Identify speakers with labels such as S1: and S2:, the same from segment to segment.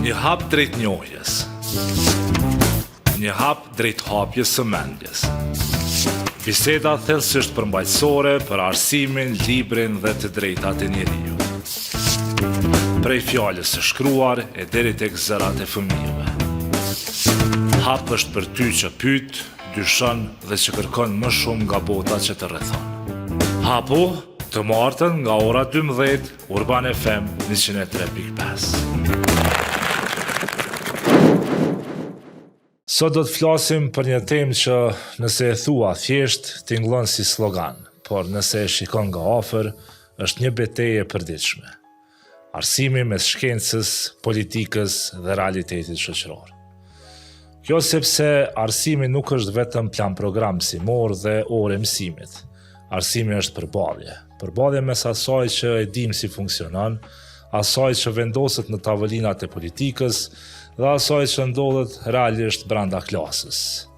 S1: Një hap drejt njohjes. Një hap drejt hapjes së mendjes. Biseda thellësisht përmbajtësore për arsimin, librin dhe të drejtat e njeriut. Prej fjalës së shkruar e deri tek zërat e fëmijëve. Hap është për ty që pyet, dyshon dhe që kërkon më shumë nga bota që të rrethon. Hapu të martën nga ora 12, Urban FM 103.5. Sot do të flasim për një temë që nëse e thua thjesht tingëllon si slogan, por nëse e shikon nga afër, është një betejë e përditshme. Arsimi mes shkencës, politikës dhe realitetit shoqëror. Kjo sepse arsimi nuk është vetëm plan program mësimor dhe ore mësimit. Arsimi është përballje mes asaj që e dim si funksionon, asaj që vendoset në tavolinat e politikës dhe asaj që ndodhet realisht brenda klasës.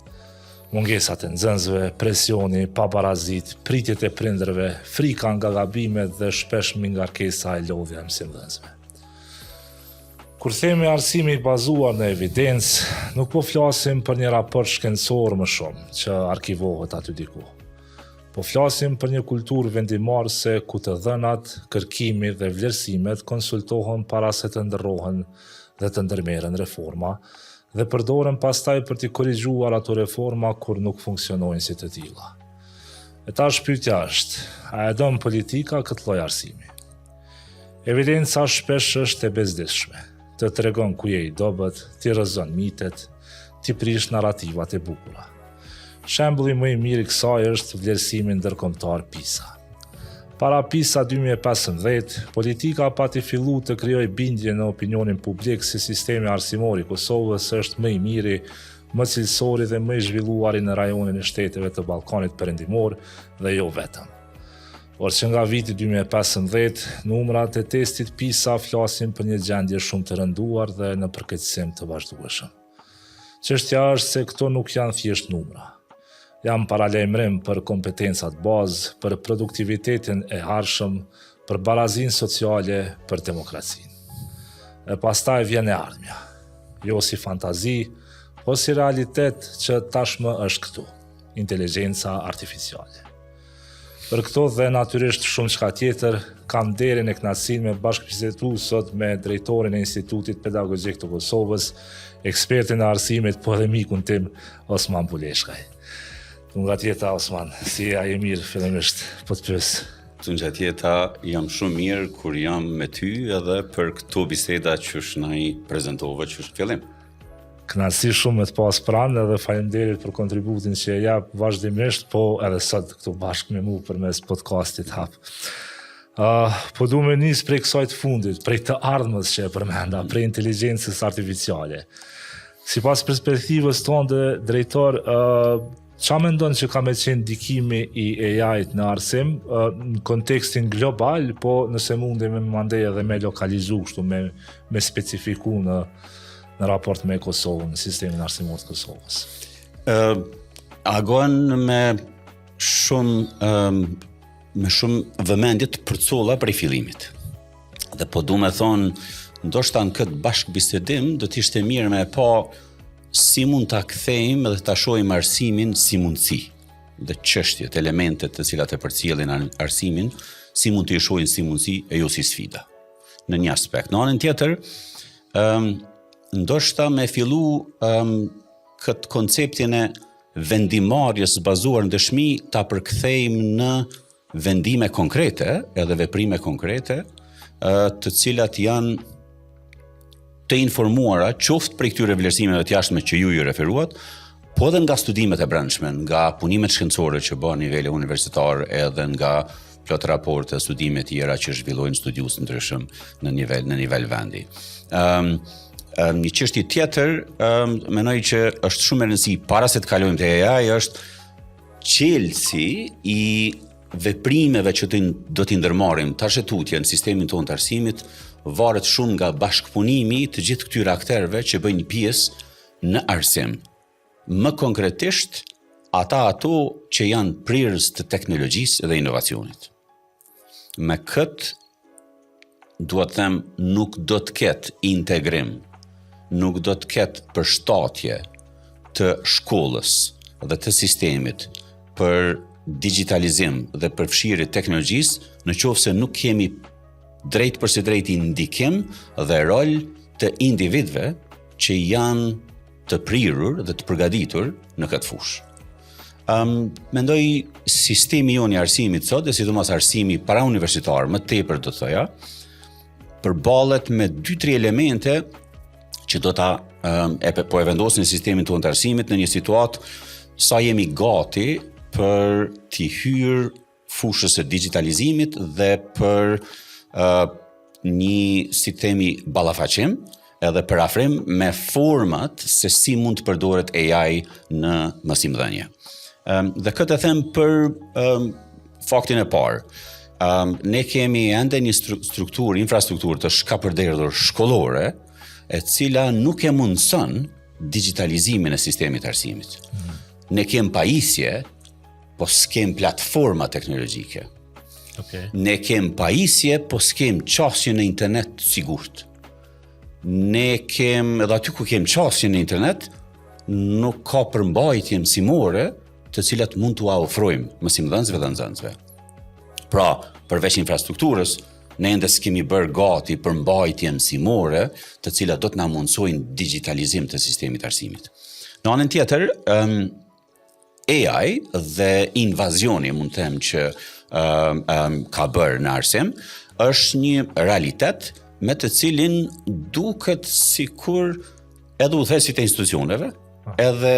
S1: Mungesat e nxënësve, presioni, pabarazit, pritjet e prindërve, frika nga gabimet dhe shpesh ngarkesa e lodhja e mësimdhënësve. Kur themi arsimi i bazuar në evidencë, nuk po flasim për një raport shkencor më shumë që arkivohet aty diku. Po flasim për një kulturë vendimarrëse ku të dhënat, kërkimi dhe vlerësimet konsultohen para se të ndërrohen dhe të ndërmerren reforma dhe përdoren pastaj për të korrigjuar ato reforma kur nuk funksionojnë si të tilla. E tash pyetja është, a e don politika këtë lloj arsimi? Evidenca shpesh është e bezdishme, të tregon ku je i dobët, t'i rrëzon mitet, t'i prish narrativat e bukura. Shembulli më i mirë i kësaj është vlerësimi ndërkombëtar PISA. Para PISA 2015, politika pati fillu të krijojë bindje në opinionin publik se sistemi arsimor i Kosovës është më i miri, më cilësori dhe më i zhvilluari në rajonin e shteteve të Ballkanit Perëndimor dhe jo vetëm. Por që nga viti 2015, numrat e testit PISA flasin për një gjendje shumë të rënduar dhe në përkeqësim të vazhdueshëm. Çështja është se këto nuk janë thjesht numra. Janë paralajmërim për kompetencat bazë, për produktivitetin e harshëm, për barazinë sociale, për demokracinë. E pastaj vjen e ardhmja, jo si fantazi, po si realitet që tashmë është këtu, inteligjenca artificiale. Për këto dhe natyrisht shumë çka tjetër, kam nderin e kënaqësinë me bashkëbisedu sot me drejtorin e Institutit Pedagogjik të Kosovës, ekspertin e arsimit, po edhe mikun tim Osman Buleshkaj. Nga tjeta, Osman, si a je mirë fillimisht, po të pyes?
S2: Nga tjeta, jam shumë mirë kur jam me ty edhe për këto biseda që na i prezentove që është fillim.
S1: Kënaqësi shumë me të pas pranë edhe faleminderit për kontributin që e jap vazhdimisht, po edhe sot këtu bashkë me mua përmes podcastit hap. Po du me nis prej kësaj të fundit, prej të ardhmës që e përmenda, prej inteligjencës artificiale. Sipas perspektivës tonë drejtor, qa mendon që ka me qenë ndikimi i AI-t në arsim në kontekstin global, po nëse mundi me mandej edhe me lokalizu kështu, me specifiku në raport me Kosovën, në sistemin arsimor të Kosovës?
S2: Agon me shumë vëmendje të përcolla prej fillimit. Dhe po du me thonë, ndoshta në këtë bashkëbisedim do t'ishte mirë me pa si mund ta kthejmë dhe ta shohim arsimin si mundësi dhe çështjet, elementet të cilat e përcjellin arsimin, si mund t'i shohin si mundësi e jo si sfida. Në një aspekt. Në anën tjetër, ndoshta me fillu këtë konceptin e vendimarrjes bazuar në dëshmi ta përkthejmë në vendime konkrete edhe veprime konkrete, të cilat janë të informuara qoftë prej këtyre vlerësimeve të jashtme që ju referuat, po edhe nga studimet e brendshme, nga punimet shkencore që bën niveli universitar edhe nga plot raporte, studime të tjera që zhvillojnë studiues ndryshëm në nivel vendi. Një çështje tjetër, mendoj që është shumë e rëndësishme para se të kalojmë te AI është çelësi i veprimeve që do t'i ndërmarrim tash tutje në sistemin tonë të arsimit varet shumë nga bashkëpunimi të gjithë këtyre aktorëve që bëjnë pjesë në arsim. Më konkretisht, ato që janë prirës të teknologjisë dhe inovacionit. Me këtë, duhet them, nuk do të ketë integrim nuk do të ketë përshtatje të shkollës dhe të sistemit për digitalizim dhe përfshirje teknologjisë në qoftë se nuk kemi drejt për së drejti ndikim dhe rol të individëve që janë të prirur dhe të përgatitur në këtë fushë. Mendoj sistemi jonë i arsimit sot, dhe sidomos arsimi parauniversitar, më tepër do të thoja, përballet me 2-3 elemente që do ta po e vendosin sistemin tonë të arsimit në një situatë sa jemi gati për t'i hyrë fushës së digitalizimit dhe për një si themi ballafaqim edhe për afrim me format se si mund të përdoret AI në mësimdhënie. Dhe këtë e them për faktin e parë. Ne kemi ende një infrastrukturë të shkapërderdhur shkollore, e cila nuk e mundson digitalizimin e sistemit të arsimit. Ne kemi pajisje, po s'kem platforma teknologjike.
S1: Okay.
S2: Ne kem pajisje, po s'kem qasje në internet sigurt. Ne kem, edhe aty ku kem qasje në internet, nuk ka përmbajtje mësimore të cilat mund t'u ofrojmë mësimdhënësve dhe nxënësve. Pra, përveç infrastrukturës, ne ende s'kemi bërë gati për mbajtje mësimore, të cilat do të na mundsojnë digitalizim të sistemit të arsimit. Në anën tjetër, AI dhe invazioni, mund të them që ka bërë në arsim, është një realitet me të cilin duket sikur edhe udhëheqësit e institucioneve, edhe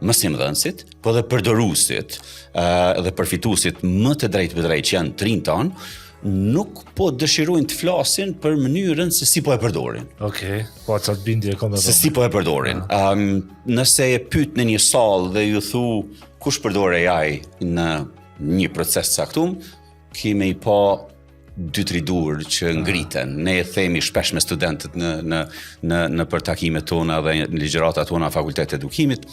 S2: mësimdhënësit, po dhe përdoruesit dhe përfituesit më të drejtë për drejtë që janë trinj tanë, nuk po dëshirojnë të flasin për mënyrën se si po e përdorin.
S1: Okej, po atë bindje kom.
S2: Se si po e përdorin. Nëse e pyet në një sallë dhe ju thu kush përdor AI në një proces caktuar, kemi pa 2-3 dur që ngriten. Ne e themi shpesh me studentët në për takimet tona dhe në ligjëratat tona fakultetet e edukimit,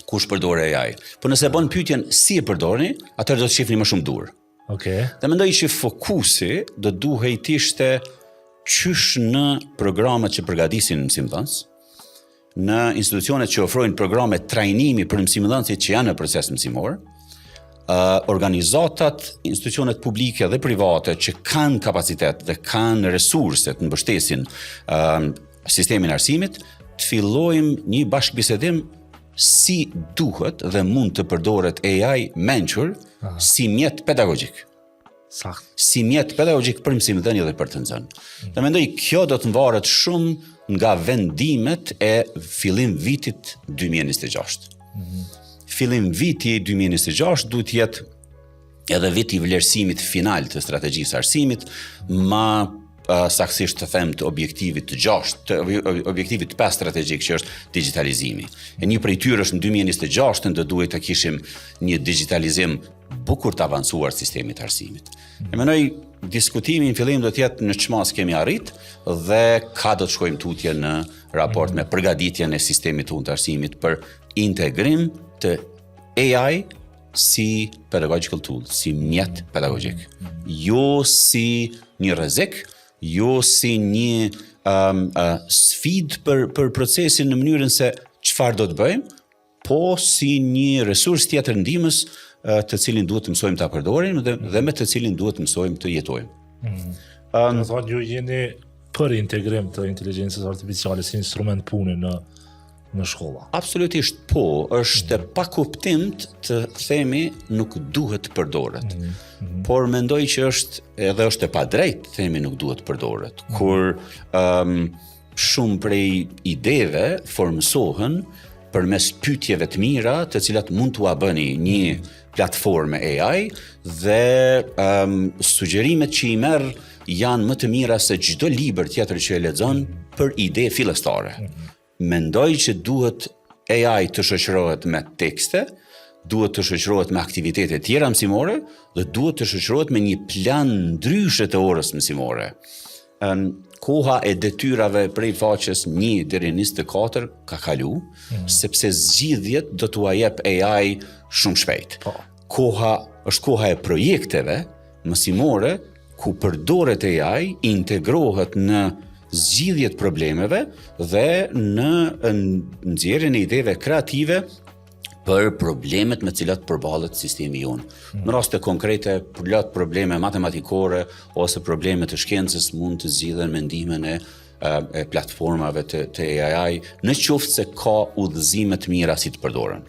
S2: kush përdor AI. Po nëse bën pyetjen si e përdorni, atëherë do të shihni më shumë dur.
S1: Okay.
S2: Dhe mendoj që fokusi do duhet ishte qysh në programet që përgatisin mësimdhënës, në institucionet që ofrojnë programe trajnimi për mësimdhënësit që janë në proces mësimor, organizatat, institucionet publike dhe private që kanë kapacitet dhe kanë resurset në mbështesin sistemin arsimit, të fillojmë një bashkëbisedim si duhet dhe mund të përdoret AI mençur si mjet pedagogjik.
S1: Sakt.
S2: Si mjet pedagogjik për mësimdhënie dhe për të nxënë. Dhe mendoj kjo do të varet shumë nga vendimet e fillim vitit 2026. Fillim viti 2026 duhet jetë edhe viti i vlerësimit final të strategjisë arsimit, saktësisht të them të objektivit të 6, të objektivit 5 strategjik që është digitalizimi. E një prej tyre është në 2026 do duhet të kishim një digitalizim bukur të avancuar sistemit të arsimit. E mendoj diskutimi në fillim do të jetë në çmas kemi arrit dhe ka do të shkojmë tutje në raport me përgatitjen e sistemit tonë të arsimit për integrim të AI si pedagogical tool, si mjet pedagogjik. Jo si një rrezik, jo si një sfid për procesin në mënyrën se çfarë do të bëjmë, po si një resurs tjetër ndihmës të cilin duhet të mësojmë ta përdorim dhe me të cilin duhet të mësojmë të jetojmë.
S1: Do thonë ju jeni për integrim të inteligjencës artificiale si instrument pune në shkolla.
S2: Absolutisht po, është pa kuptim të themi nuk duhet të përdoret. Por mendoj që është e padrejtë të themi nuk duhet të përdoret. Kur shumë prej ideve formësohen përmes pyetjeve të mira, të cilat mund t'ua bëni një platformë AI dhe sugjerimet që i merr janë më të mira se çdo libër tjetër që e lexon për ide fillestare. Mendoj që duhet AI të shoqërohet me tekste, duhet të shoqërohet me aktivitete tjera mësimore dhe duhet të shoqërohet me një plan ndryshe të orës mësimore. Koha e detyrave prej faqes 1 deri në 24 ka kalu, sepse zgjidhjet do t'ua jep AI shumë shpejt. Është koha e projekteve mësimore ku përdoret AI, integrohet në zgjidhje të problemeve dhe në nxjerrjen e ideve kreative për problemet me cilat përballet sistemi jonë. Në raste konkrete, për lot probleme matematikore ose probleme të shkencës mund të zgjidhen me ndihmën e platformave të AI, në qoftë se ka udhëzime të mira si të përdoren.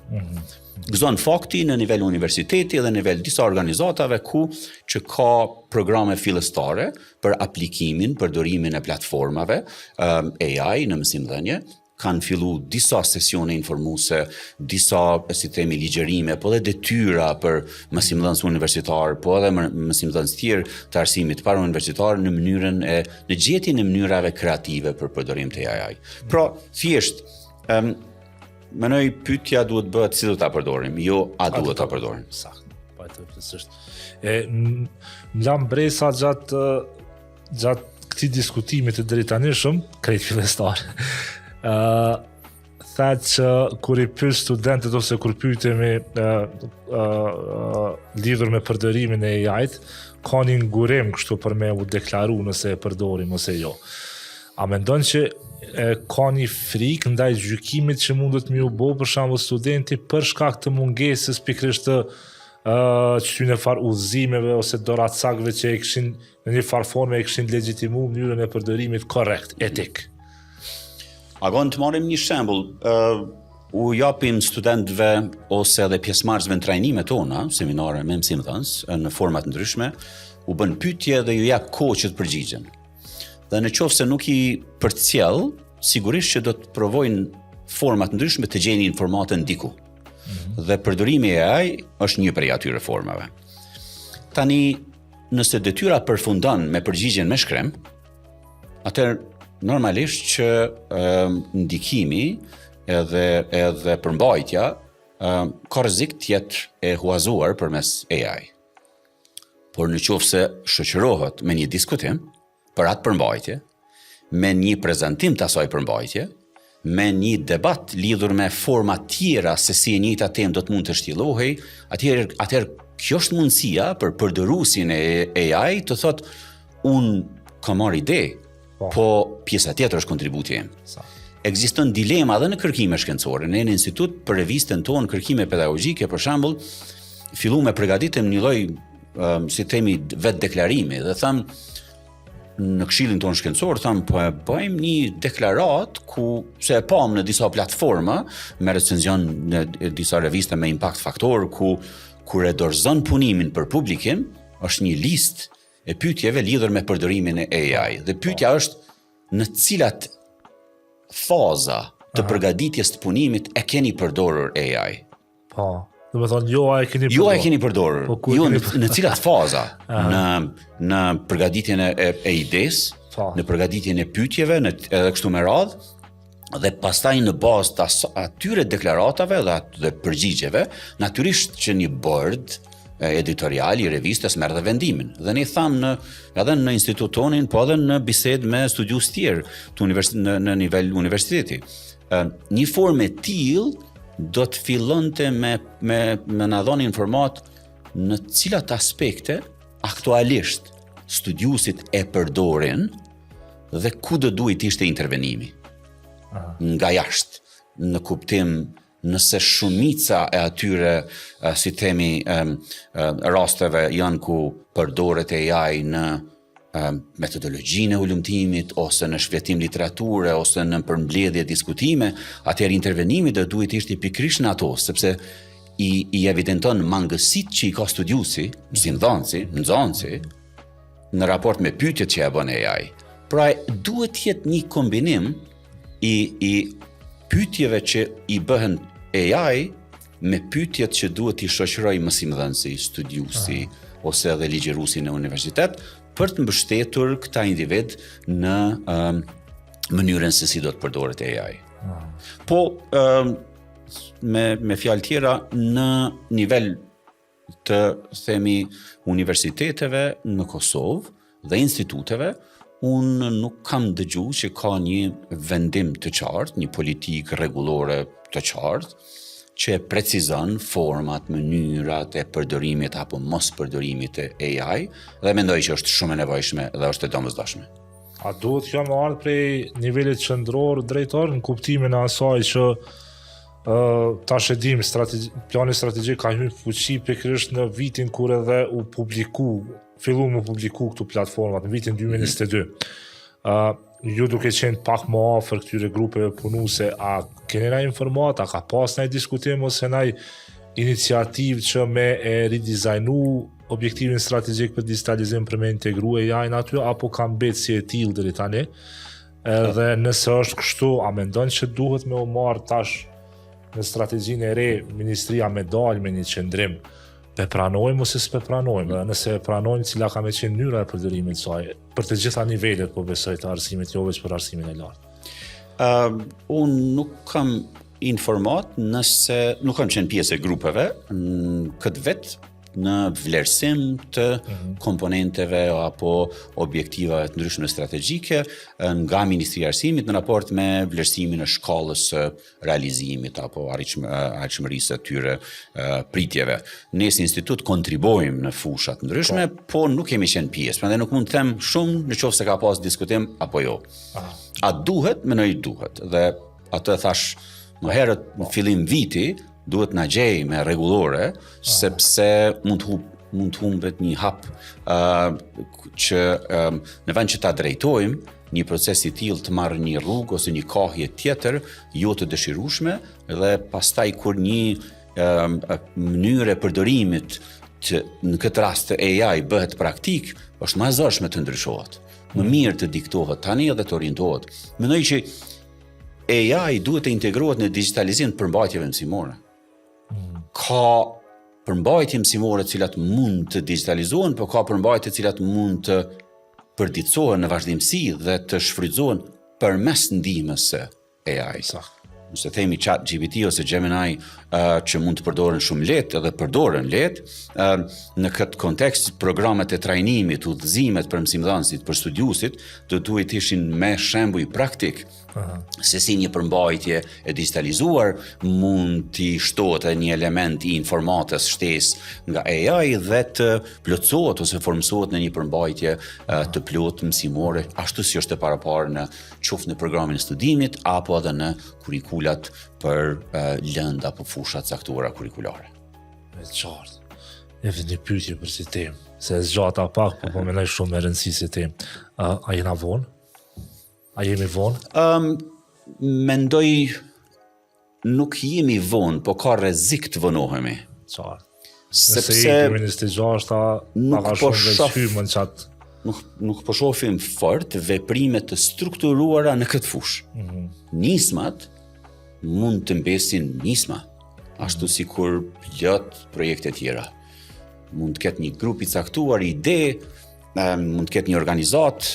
S2: Gëzon fakti në nivel universiteti dhe në nivel disa organizatave që ka programe fillestare për aplikimin, përdorimin e platformave AI në mësimdhënie, kanë fillu disa sesione informuese, disa ligjerime, po edhe detyra për mësimdhënës universitar, po edhe mësimdhënës tjerë të arsimit para universitar në gjetjen e mënyrave kreative për përdorim të AI. Pra, thjesht, mendoj pyetja duhet bëhet si do ta përdorim, jo a duhet ta përdorim.
S1: Sakt, po të plotësisht. Më lam bresa gjatë këtij diskutimi të drejtanishëm, krejt fillestar. Thatë që kur i pyet studentët ose kur pyetemi lidhur me përdorimin e AI-t, ka një ngurim kështu për me u deklaru nëse e përdorim ose jo. A mendon që ka një frikë ndaj gjykimit që mundet me u bë për shembull studenti për shkak të mungesës pikërisht të qytyne farë udhëzimeve ose doracakëve që e kishin në një farë forme e kishin legjitimuar mënyrën e përdorimit korrekt, etik.
S2: Agon të marrim një shembull, u japim studentëve ose edhe pjesëmarrësve në trajnimet tona, seminare me mësimdhënës në forma të ndryshme, u bën pyetje dhe ju jap kohë që të përgjigjen. Dhe në qoftë se nuk i përcjell, sigurisht që do të provojnë forma të ndryshme të gjejnë informatë diku. Dhe përdorimi i AI është një prej atyre formave. Tani, nëse detyra përfundon me përgjigjen me shkrem, atëherë normalisht që ndikimi edhe përmbajtja ka rrezik të jetë e huazuar përmes AI. Por në qoftë se shoqërohet me një diskutim për atë përmbajtje, me një prezantim të asaj përmbajtje, me një debat lidhur me forma tjera se si e njëjta temë do të mund të zhvillohej, atëherë kjo është mundësia për përdoruesin e AI të thotë unë kam marrë ide, po pjesa tjetër është kontributi im. Ekziston dilema edhe në kërkime shkencore. Ne në institut për revistën tonë kërkime pedagogjike, për shembull, filluam me përgatitëm një lloj si themi vetë deklarimi dhe tham në këshillin tonë shkencor, tham po e bëjmë një deklarat ku se e pam në disa platforma me recenzion në disa reviste me impact faktor kur e dorëzon punimin për publikim, është një listë e pyetjeve lidhur me përdorimin e AI. Dhe pyetja është në cilat faza të përgatitjes të punimit e keni përdorur AI?
S1: Po, do të thonë jo a e keni përdorur.
S2: Jo a e keni përdorur. Jo në cilat faza? Në përgatitjen e idesë, në përgatitjen e pyetjeve, edhe kështu me radhë, dhe pastaj në bazë të atyre deklaratave dhe përgjigjeve, natyrisht që një board editorial i revistës merr dhe vendimin. Dhe ne thamë edhe në institut tonin, po edhe në bisedë me studiues tjerë në nivel universiteti. Një formë e tillë do të fillonte me na dhënë informat në cilat aspekte aktualisht studiuesit e përdorin dhe ku do duhet ishte intervenimi. Nga jashtë, në kuptim nëse shumica e atyre, si themi, rasteve janë ku përdoret AI në metodologjinë e ulëmtimit, ose në shfletim literature, ose në përmbledhje diskutime, atëherë intervenimi do duhet ishte pikërisht në ato, sepse i evidenton mangësitë që i ka studiuesi, mësimdhënësi, nxënësi, në raport me pyetjet që e bën AI. Pra duhet të jetë një kombinim i pyetjeve që i bëhen AI me pyetjet që duhet i shoqëroj mësimdhënësi, studiuesi ose edhe ligjëruesi në universitet për të mbështetur këta individ në mënyrën se si do të përdoret AI. Po me fjalë tjera në nivel të themi universiteteve në Kosovë dhe instituteve, unë nuk kam dëgjuar që ka një vendim të qartë, një politikë rregullore të qartë, që e precizon format, mënyrat e përdorimit apo mos përdorimit të AI, dhe mendoj që është shumë e nevojshme dhe është e domosdoshme.
S1: A duhet kjo më ardhë prej nivelit qendror drejtor në kuptimin e asaj që tash e dim plani strategjik ka hyrë fuqi pikërisht në vitin kur edhe fillu më publiku këtu platformat në vitin 2022. Ju duke qenë pak më afër këtyre grupeve punuese, a keni na informat, a ka pas ndaj diskutim ose ndaj iniciativë që me e ridizajnu objektivin strategjik për digitalizim për me integru AI-n aty, apo ka mbetë si e tillë deri tani? Edhe nëse është kështu, a mendon që duhet me u marrë tash në strategjinë e re ministria me dalë me një qendrim? Pe pranojmë ose s'pe pranojmë, dhe nëse pranojmë cila ka me qenë mënyra e përdorimit saj, për të gjitha nivelet po besoj të arsimit, jo veç për arsimin e lartë.
S2: Unë nuk kam informat nëse nuk kam qenë pjesë e grupeve këtë vetë në vlerësim të komponenteve apo objektivave të ndryshme strategjike nga Ministria e Arsimit në raport me vlerësimin e shkallës së realizimit apo arritshmërisë të tyre pritjeve. Ne si institut kontribuojmë në fusha të ndryshme, po nuk kemi qenë pjesë. Prandaj nuk mund të them shumë nëse ka pas diskutim apo jo. A duhet? Mendoj duhet. Dhe atë thash më herët në fillim viti, duhet na gjej me rregullore, sepse mund të humbet një hap që në vend që ta drejtojmë një proces i tillë të marrë një rrugë ose një kohje tjetër jo të dëshirueshme, dhe pastaj kur një mënyrë e përdorimit në këtë rast të AI bëhet praktik, është më e zorshme të ndryshohet. Më mirë të diktohet tani edhe të orientohet. Mendoj që AI duhet të integrohet në digitalizim të përmbajtjeve mësimore. Ka përmbajtje mësimore të cilat mund të digitalizohen, por ka përmbajtje të cilat mund të përditësohen në vazhdimsi dhe të shfrytëzohen përmes ndihmës së AI. Nëse themi ChatGPT ose Gemini që mund të përdoren shumë lehtë edhe përdoren lehtë, në këtë kontekst programet e trajnimit, udhëzimet për mësimdhënësit, për studiusit, duhet ishin me shembuj praktik. Se si një përmbajtje e digitalizuar mund t'i shtohet një element i informatës shtesë nga AI dhe të plotësohet ose formësohet në një përmbajtje të plotë mësimore, ashtu si është e paraparë në qoftë në programin e studimit apo edhe në kurikulat për lëndë apo fusha të caktuara kurikulare.
S1: Me qartë. E vë një pyetje për si temë, se zgjata pak, po mendoj shumë e rëndësishme si temë. A jena vonë? A jemi vonë?
S2: Mendoj nuk jemi vonë, po ka rrezik të vonohemi.
S1: Qartë.
S2: Sepse
S1: Nëse i 26 paka shumë veç hymën qatë.
S2: Nuk po shohim fort veprime të strukturuara në këtë fushë. Nismat mund të mbesin nisma, ashtu si kur plot projekte tjera. Mund të ketë një grup i caktuar ide, mund të ketë një organizat,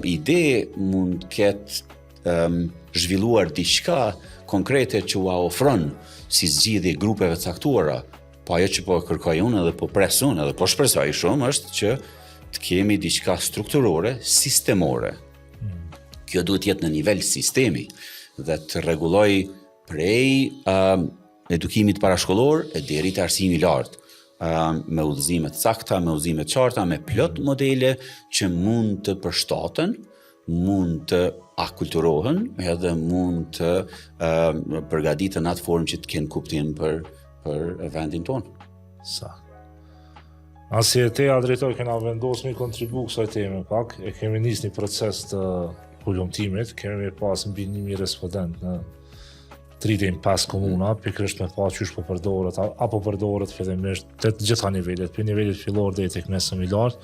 S2: ide, mund të ketë zhvilluar diçka konkrete që ua ofron si zgjidhje grupeve caktuara, po ajo që po kërkoj unë edhe po pres unë edhe po shpresoj shumë është që të kemi diçka strukturore, sistemore. Kjo duhet jetë në nivel sistemi dhe të rregulloj prej edukimit parashkollor e deri te arsimi i lartë. Me udhëzime të sakta, me udhëzime të qarta, me plot modele që mund të përshtaten, mund të akulturohen edhe mund të përgatiten atë formë që të kenë kuptim për vendin tonë.
S1: Sa. Asi e teja drejtor kena vendosur me kontribu kësaj teme pak, e kemi nis një proces të hulumtimit, kemi pas mbi 1000 respondent në 35 komuna, pikërisht me pa qysh po përdoret, apo përdoret fillimisht të gjitha nivelet, për nivelit fillor deri tek mesëm i lartë,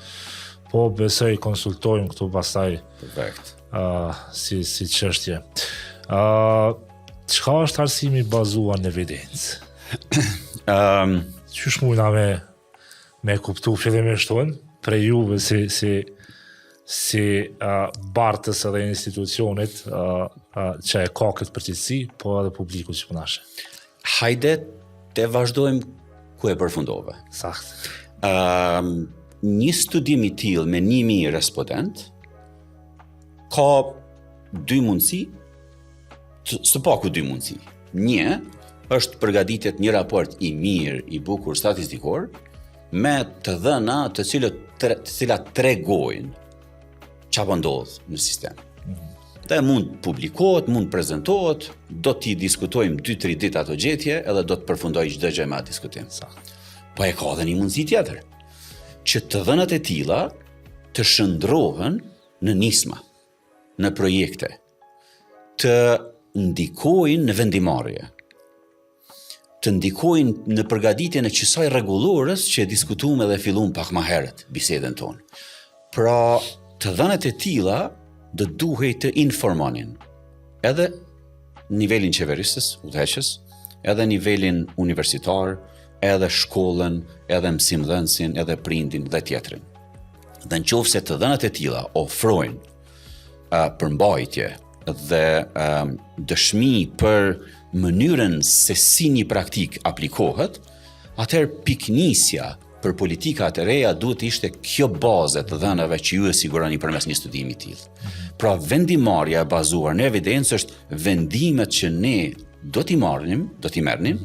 S1: po besoj konsultojmë këtu pastaj
S2: Perfekt.
S1: si çështje. Çka është arsimi bazuar në evidencë? Qysh mundna me kuptu fillimisht tonë, prej juve si bartës edhe institucionit që e ka këtë përgjithësi, po edhe publiku që përnashe.
S2: Hajde të vazhdojmë ku e përfundove.
S1: Sakt.
S2: Një studim i tillë me 1000 respondent ka dy mundësi, së paku dy mundësi. Një është përgatitet një raport i mirë, i bukur statistikor, me të dhëna të cilat tregojnë çfarë po ndodh në sistem. Dhe mund publikohet, mund prezantohet, do t'i diskutojmë 2-3 ditë ato gjetje edhe do të përfundojë çdo gjë me atë diskutim. Po e ka edhe një mundësi tjetër, që të dhënat e tilla të shndrohen në nisma, në projekte, të ndikojnë në vendimarrje, të ndikojnë në përgatitjen e kësaj rregullorës që diskutuam edhe filluam pak më herët bisedën tonë. Pra, të dhënat e tilla do duhej të informonin edhe nivelin qeverisës, udhëheqës, edhe nivelin universitar, edhe shkollën, edhe mësimdhënësin, edhe prindin dhe tjetrin. Dhe nëse të dhënat e tilla ofrojnë përmbajtje dhe dëshmi për mënyrën se si një praktik aplikohet, atëherë piknisja për politikat e reja duhet të ishte kjo bazë të dhënave që ju e siguroni përmes një studimi të tillë. Pra vendimarrja e bazuar në evidencë është vendimet që ne do t'i merrnim,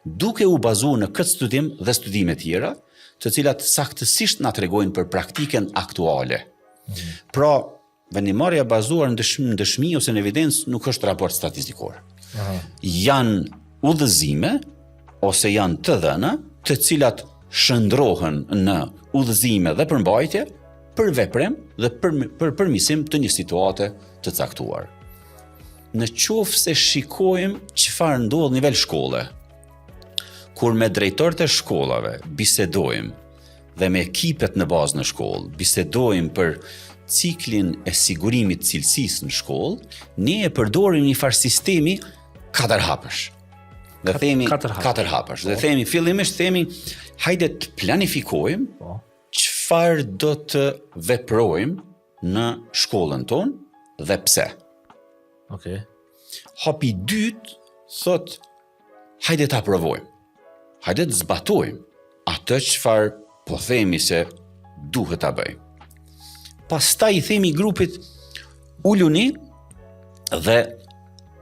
S2: duke u bazuar në këtë studim dhe studime tjera, të cilat saktësisht na tregojnë për praktikën aktuale. Pra, vendimarrja e bazuar në dëshmi ose në evidencë nuk është raport statistikor. Janë udhëzime ose janë të dhëna, të cilat shndrohen në udhëzime dhe përmbajtje për veprim dhe për përmirësim të një situate të caktuar. Në qoftë se shikojmë çfarë ndodh në nivel shkolle, kur me drejtorët e shkollave bisedojmë dhe me ekipet në bazë në shkollë, bisedojmë për ciklin e sigurimit të cilësisë në shkollë, ne e përdorim një farë sistemi 4 hapësh. Dhe themi 4 hapësh. Dhe themi fillimisht hajde të planifikojmë çfarë do të veprojmë në shkollën tonë dhe pse.
S1: Okay.
S2: Hapi i dytë thot hajde ta provojmë. Hajde të zbatojmë atë çfarë po themi se duhet ta bëjmë. Pastaj I themi grupit uluni dhe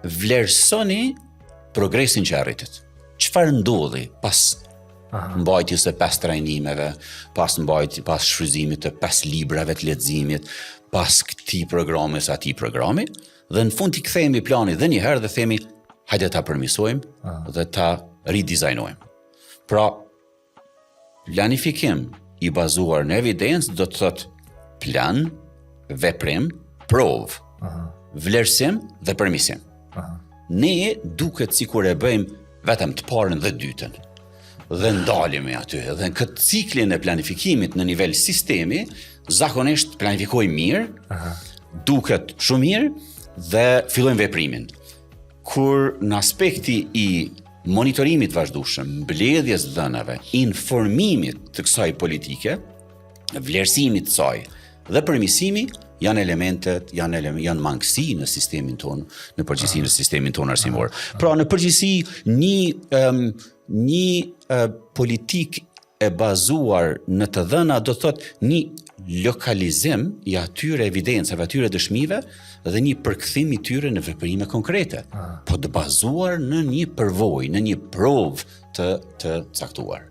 S2: vlerësoni progresin që arritet. Çfarë ndodhi pas mbajtjes së 5 trajnimeve, pas shfrytëzimit të 5 librave të leximit, pas këtij programi sa atij programi, dhe në fund I kthehemi planit dhe një herë dhe themi hajde ta përmirësojmë dhe ta ridizajnojmë. Pra, planifikim I bazuar në evidencë do të thotë plan, veprim, provë, vlerësim dhe përmirësim. Ne duket sikur e bëjmë vetëm të parën dhe dytën. Dhe ndalemi aty. Dhe në këtë ciklin e planifikimit në nivel sistemi, zakonisht planifikojmë mirë, duket shumë mirë dhe fillojmë veprimin. Kur në aspekti I monitorimit vazhdueshëm, mbledhjes dhënave, informimit të kësaj politike, vlerësimit të saj dhe përmirësimi janë elementet, janë mangësi në sistemin tonë, në përgjithësi në sistemin tonë arsimor. Pra në përgjithësi një politik e bazuar në të dhëna do thotë një lokalizim I atyre evidencave, atyre dëshmive dhe një përkthim I tyre në veprime konkrete, po të bazuar në një përvojë, në një provë të caktuar.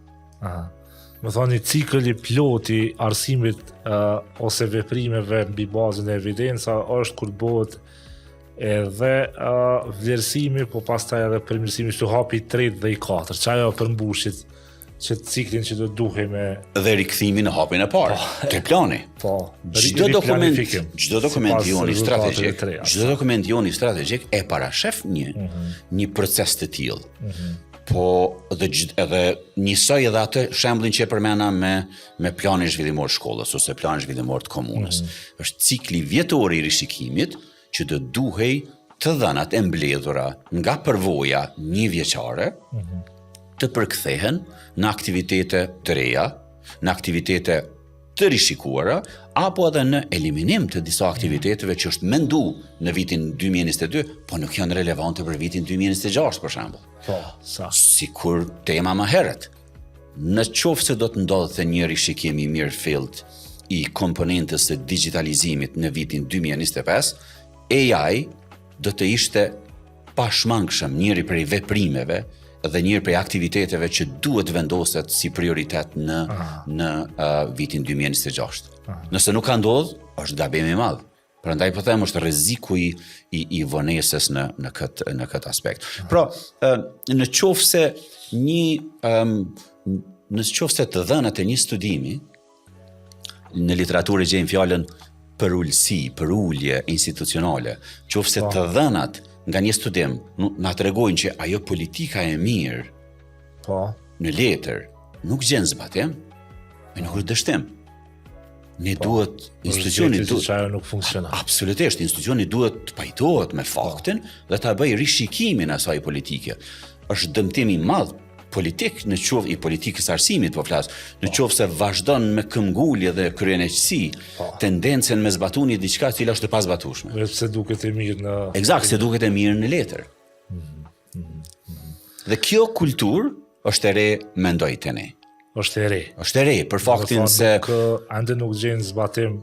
S1: Më thoni cikli plot I arsimit ose veprimeve mbi bazën e evidenca është kur bëhet edhe vlerësimi, po pastaj edhe përmirësimi që hapi I 3 dhe I 4. Çajo përmbushit që ciklin që do duhej me
S2: dhe rikthimi në hapin e parë. Ke plani.
S1: Po.
S2: Çdo dokument joni strategjik e parashef një proces të tillë. Po edhe njësoj edhe atë shembullin që e përmena me planin zhvillimor shkollës ose planin zhvillimor të komunës. Është cikli vjetor I rishikimit që do duhej të dhënat e mbledhura nga përvoja një vjeçare të përkthehen në aktivitete të reja, në aktivitete të rishikuara, apo edhe në eliminim të disa aktiviteteve që është mendu në vitin 2022, po nuk janë relevante për vitin 2026, për shembull.
S1: Po, sa.
S2: Sikur tema më herët. Në qoftë se do të ndodhte një rishikim I mirë fillt I komponentës së digitalizimit në vitin 2025, AI do të ishte pashmangshëm njëri prej veprimeve dhe njërë prej aktiviteteve që duhet vendoset si prioritet në vitin 2026. Nëse nuk ka ndodhë, është gabim i madh. Prandaj po them është rreziku i vonesës në këtë aspekt. Pra, në qoftë se të dhënat e një studimi, në literaturë gjejmë fjalën përullësi, përullje institucionale, qoftë se të dhënat nga një studim na tregojnë që ajo politika e mirë në letër nuk gjen zbatim, nuk është dështim. Ne duhet institucioni
S1: duhet nuk funksionon.
S2: Absolutisht, institucioni duhet të pajtohet me faktin dhe ta bëjë rishikimin e asaj politike. Është dëmtim i madh politik në qoftë i politikës arsimit po flas, në qoftë se vazhdon me këmbgulje dhe kryeneqësi tendencën me zbatuni diçka e cila është e pazbatueshme.
S1: Sepse duket e mirë në
S2: Eksakt, se duket e mirë në letër. Dhe kjo kulturë është e re, mendoj te ne.
S1: Është e re.
S2: Është e re për faktin se
S1: ende nuk gjen zbatim.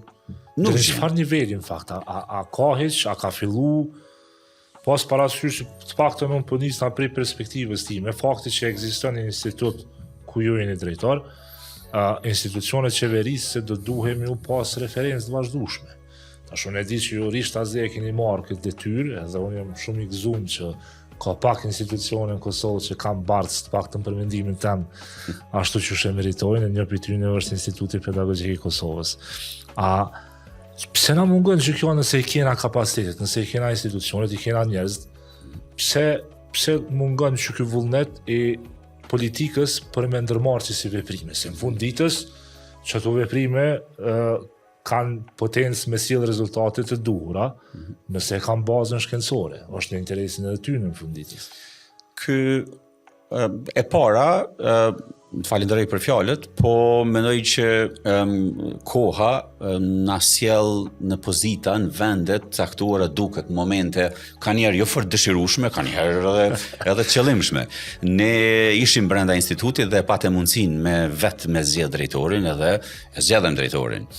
S1: Në çfarë niveli në fakt? A ka hiç, a ka fillu? Pas parasysh të paktën unë po nis nga prej perspektivës time, fakti që ekziston një institut ku ju jeni drejtor, institucionet qeverisë se do duhemi u pas referencë të vazhdueshme. Tash unë e di që ju risht azë e keni marrë këtë detyrë, edhe unë jam shumë i gëzuar që ka pak institucione në Kosovë që kanë bardhë të paktën për mendimin tim, ashtu që e meritojnë, një prej tyre është Instituti Pedagogjik i Kosovës. Pse na mungon që kjo nëse i kena kapacitetet, nëse i kena institucionet, i kena njerëz, pse mungon që ky vullnet i politikës për me ndërmarrë si veprime, se në fund ditës që ato veprime kanë potencë me sjellë rezultate të duhura, nëse kanë bazën shkencore, është në interesin edhe tyre në fund ditës.
S2: E para, falenderoj për fjalët, po mendoj që koha na sjell në pozita, në vendet caktuara duket momente kanjëherë jo fort dëshirueshme, kanjëherë edhe qëllimshme. Ne ishim brenda institutit dhe patëm mundësinë me zgjedh drejtorin edhe e zgjedhëm drejtorin.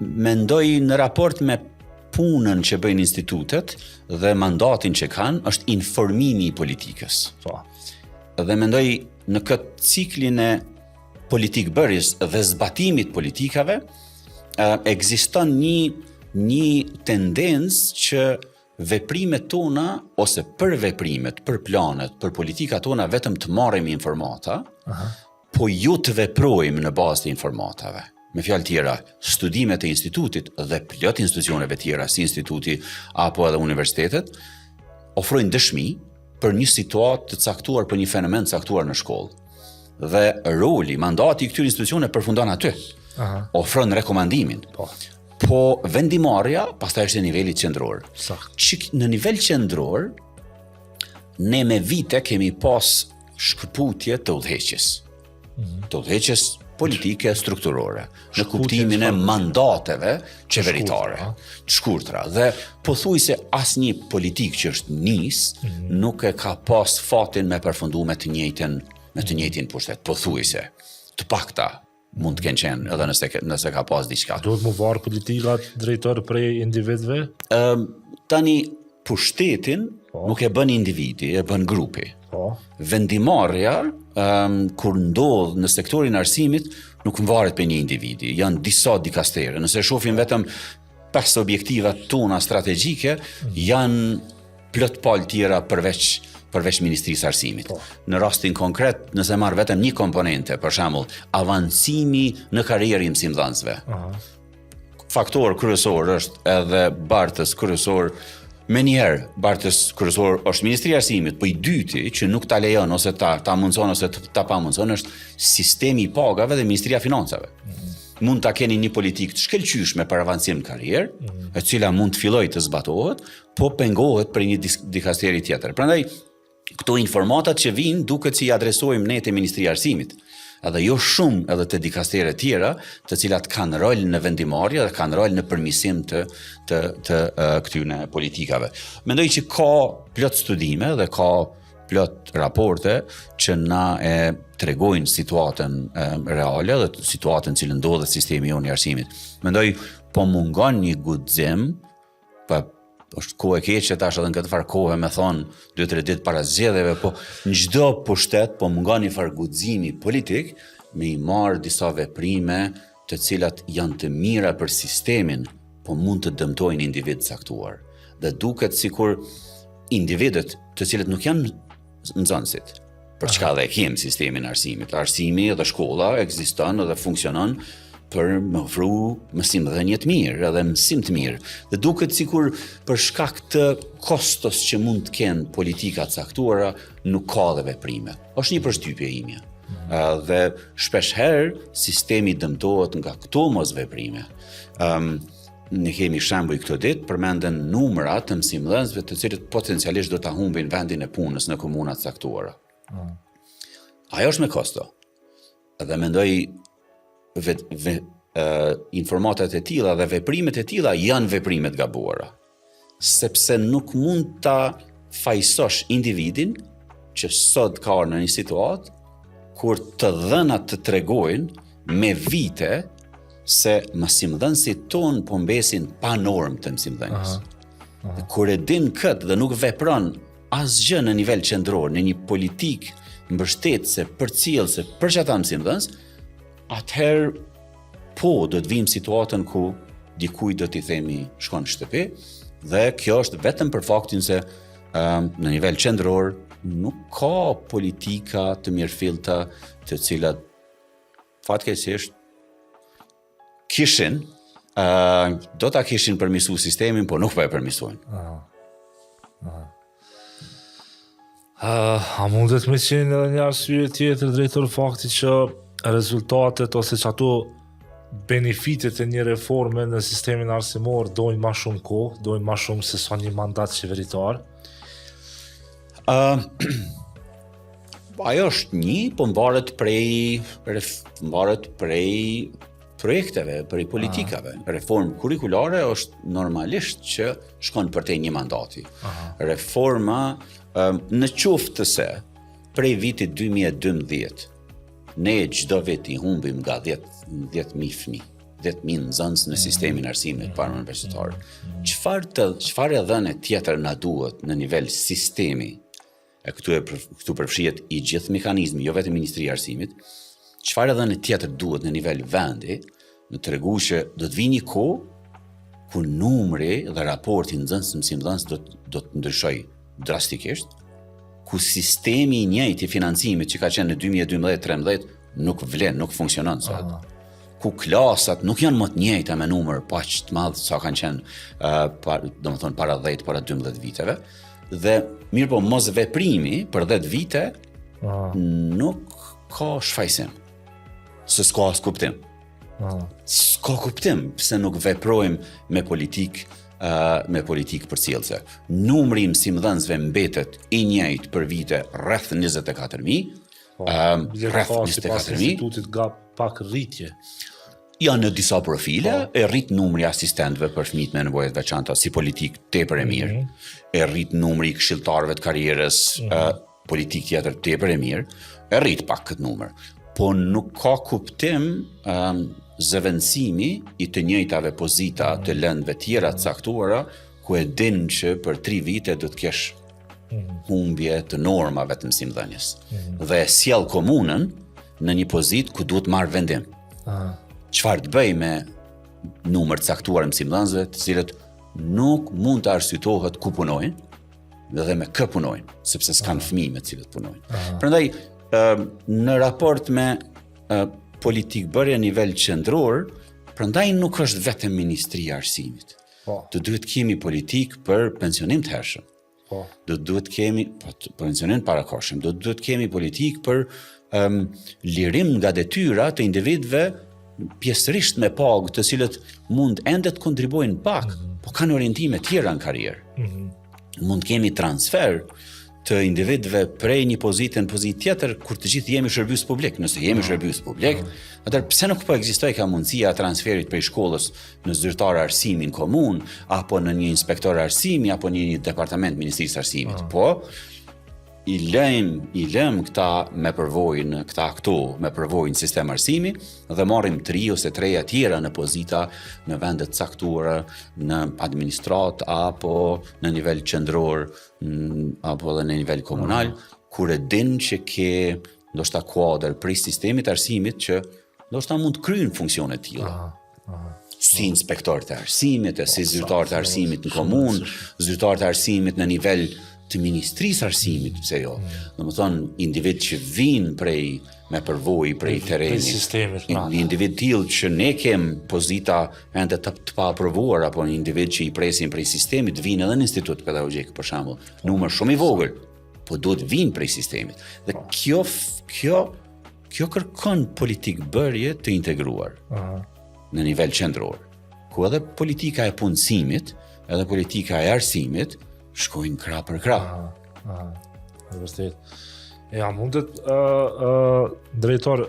S2: Mendoj në raport me punën që bëjnë institutet dhe mandatin që kanë është informimi i politikës. Dhe mendoj në këtë ciklin e politikbërjes dhe zbatimit politikave ekziston një tendencë që veprimet tona ose për veprimet, për planet, për politikat tona vetëm të marrim informata, po ju të veprojmë në bazë të informatave. Me fjalë tjera, studimet e institutit dhe plot institucioneve tjera si instituti apo edhe universitetet ofrojnë dëshmi për një situatë të caktuar, për një fenomen të caktuar në shkollë. Dhe roli, mandati i këtyre institucione përfundon aty. Ofron rekomandimin. Po vendimarrja pastaj është në nivelit qendror. Në nivel qendror, ne me vite kemi pas shkëputje të udhëheqjes. Të udhëheqjes politike strukturore, në kuptimin e mandateve qeveritare, të shkurtra. Dhe pothuajse asnjë politik që është nis nuk e ka pas fatin me përfundu me të njëjtin pushtet, pothuajse. Të pakta mund të kenë qenë edhe nëse ka pas diçka.
S1: Duhet mu varë politikat drejtor prej individëve?
S2: Tani pushtetin nuk e bën individi, e bën grupi. Vendimarrja kur ndodh në sektorin e arsimit nuk varet për një individi, janë disa dikastere. Nëse shohim vetëm 5 objektivat tona strategjike, janë plot palë tjera përveç Ministrisë së Arsimit. Në rastin konkret, nëse marr vetëm një komponente, për shembull, avancimi në karrierën e mësimdhënësve. Faktor kryesor është edhe bartës kryesor. Me njerë, bartës kryesor është Ministria e Arsimit, po i dyti që nuk ta lejon ose ta mundson ose ta pamundson është sistemi i pagave dhe Ministria e Financave. Mund ta keni një politikë të shkëlqyeshme për avancim në karrierë, e cila mund të fillojë të zbatohet, po pengohet për një dikasteri tjetër. Prandaj këto informatat që vijnë duket si i adresojmë ne te Ministria e Arsimit, edhe jo shumë edhe të dikastere tjera, të cilat kanë rol në vendimarrje dhe kanë rol në përmirësim të këtyre politikave. Mendoj që ka plot studime dhe ka plot raporte që na e tregojnë situatën reale dhe situatën që ndodhet sistemi jonë i arsimit. Mendoj po mungon një guxim është kohë e keqe tash edhe në këtë farë kohë me thonë 2-3 ditë para zgjedhjeve, po në çdo pushtet po mungon një farë guximi politik me i marrë disa veprime të cilat janë të mira për sistemin, po mund të dëmtojnë individ caktuar. Dhe duket sikur individët të cilët nuk janë nxënësit, për çka dhe kemi sistemin e arsimit. Arsimi dhe shkolla ekziston dhe funksionon për më ofru mësimdhënie të mirë edhe mësim të mirë. Dhe duket sikur për shkak të kostos që mund të kenë politika të caktuara, nuk ka dhe veprime. Është një përshtypje ime. Dhe shpesh herë sistemi dëmtohet nga këto mos veprime. Ne kemi shembuj këtë ditë, përmenden numra të mësimdhënësve të cilët potencialisht do ta humbin vendin e punës në komuna të caktuara. Ajo është me kosto. Dhe mendoj informatat e tilla dhe veprimet e tilla janë veprimet gabuara, sepse nuk mund ta fajsosh individin që sot ka në një situatë kur të dhënat të tregojnë me vite se mësimdhënësit ton po mbesin pa normë të mësimdhënies. Kur e din këtë dhe nuk vepron asgjë në nivel qendror, në një politikë mbështetëse, përcjellëse për çata mësimdhënës, atëherë po do të vim situatën ku dikujt do t'i themi shkon në shtëpi, dhe kjo është vetëm për faktin se në nivel qendror nuk ka politika të mirëfillta të cilat fatkeqësisht kishin do ta kishin përmirësu sistemin, po nuk po e përmirësojnë.
S1: A mundet me qenë edhe një arsye tjetër drejtor fakti që rezultatet ose që ato benefitet e një reforme në sistemin arsimor dojnë ma shumë kohë, dojnë ma shumë se sa një mandat qeveritar?
S2: Ajo është një, po mbaret prej projekteve, prej politikave. Reformë kurikulare është normalisht që shkon përtej një mandati. Reforma në qoftë se prej vitit 2012 ne çdo vit i humbim nga 10.000 fëmijë, 10.000 nxënës në sistemin e arsimit para universitar. Çfarë dhënë tjetër na duhet në nivel sistemi? E këtu përfshihet i gjithë mekanizmi, jo vetëm Ministria e Arsimit. Çfarë dhënë tjetër duhet në nivel vendi, në tregu që do të vijë një kohë ku numri dhe raporti nxënës-mësimdhënës do të ndryshojë drastikisht, ku sistemi i njëjtë i financimit që ka qenë në 2012-13 nuk vlen, nuk funksionon sot. Ku klasat nuk janë më të njëjta me numër paq të madh sa kanë qenë domethënë para 10, para 12 viteve, dhe mirë po mos veprimi për 10 vite nuk ka shfaqsim. Se s'ka as kuptim. S'ka kuptim pse nuk veprojmë me politikë përcjellëse. Numri i mësimdhënësve mbetet i njëjtë për vite rreth 24.000, rreth 24.000.
S1: Institutit nga pak rritje.
S2: Janë në disa profile, e rrit numri asistentëve për fëmijët me nevoja të veçanta si politikë tepër e mirë. E rrit numri i këshilltarëve të karrierës, politikë tjetër tepër e mirë. E rrit pak këtë numër. Po nuk ka kuptim zëvendësimi i të njëjtave pozita të lëndëve tjera të caktuara, ku e din që për 3 vite do të kesh humbje të normave të mësimdhënies. Dhe e sjell komunën në një pozitë ku duhet marrë vendim. Çfarë të bëj me numër të caktuar mësimdhënësve, të cilët nuk mund të arsyetohet ku punojnë dhe me kë punojnë, sepse s'kan fëmijë me të cilët punojnë. Prandaj në raport me politikë në nivel qendror, prandaj nuk është vetëm Ministria e Arsimit. Do duhet kemi politikë për pensionim të hershëm. Do duhet kemi pensionim parakohshëm. Do duhet kemi politikë për lirim nga detyra të individëve pjesërisht me pagë, të cilët mund ende të kontribuojnë pak, po kanë orientime tjera në karrierë. Mund kemi transfer të individëve prej një pozite në pozitë tjetër, kur të gjithë jemi shërbëes publik. Nëse jemi shërbëes publik, atëherë pse nuk po ekzistoj ka mundësia transferit prej shkollës në zyrtar arsimin komun, apo në një inspektor arsimi, apo në një departament Ministrisë së Arsimit. Po i lëm këta me përvojnë sistem arsimi dhe marrim 3 ose 3 tjera në pozita në vendet caktuara në administrat apo në nivel qendror apo edhe në nivel komunal, kur e din që ke ndoshta kuadër prej sistemit arsimit që ndoshta mund të kryejnë funksione të tilla. Si inspektor të arsimit, si zyrtar të arsimit në komunë, zyrtar të arsimit në nivel të ministrisë arsimit, pse jo. Domethënë, individ që vinë me përvojë prej terrenit, individ tillë që ne kem pozita ende të paprovuar apo një individ që i presin prej sistemit, vinë edhe në institut pedagogjik për shembull, numër shumë i vogël, po duhet vinë prej sistemit. Dhe kjo kërkon politik bërje të integruar në nivel qendror, ku edhe politika e punësimit, edhe politika e arsimit shkojnë krah për krah.
S1: Vërtet. Ja, mundet drejtor,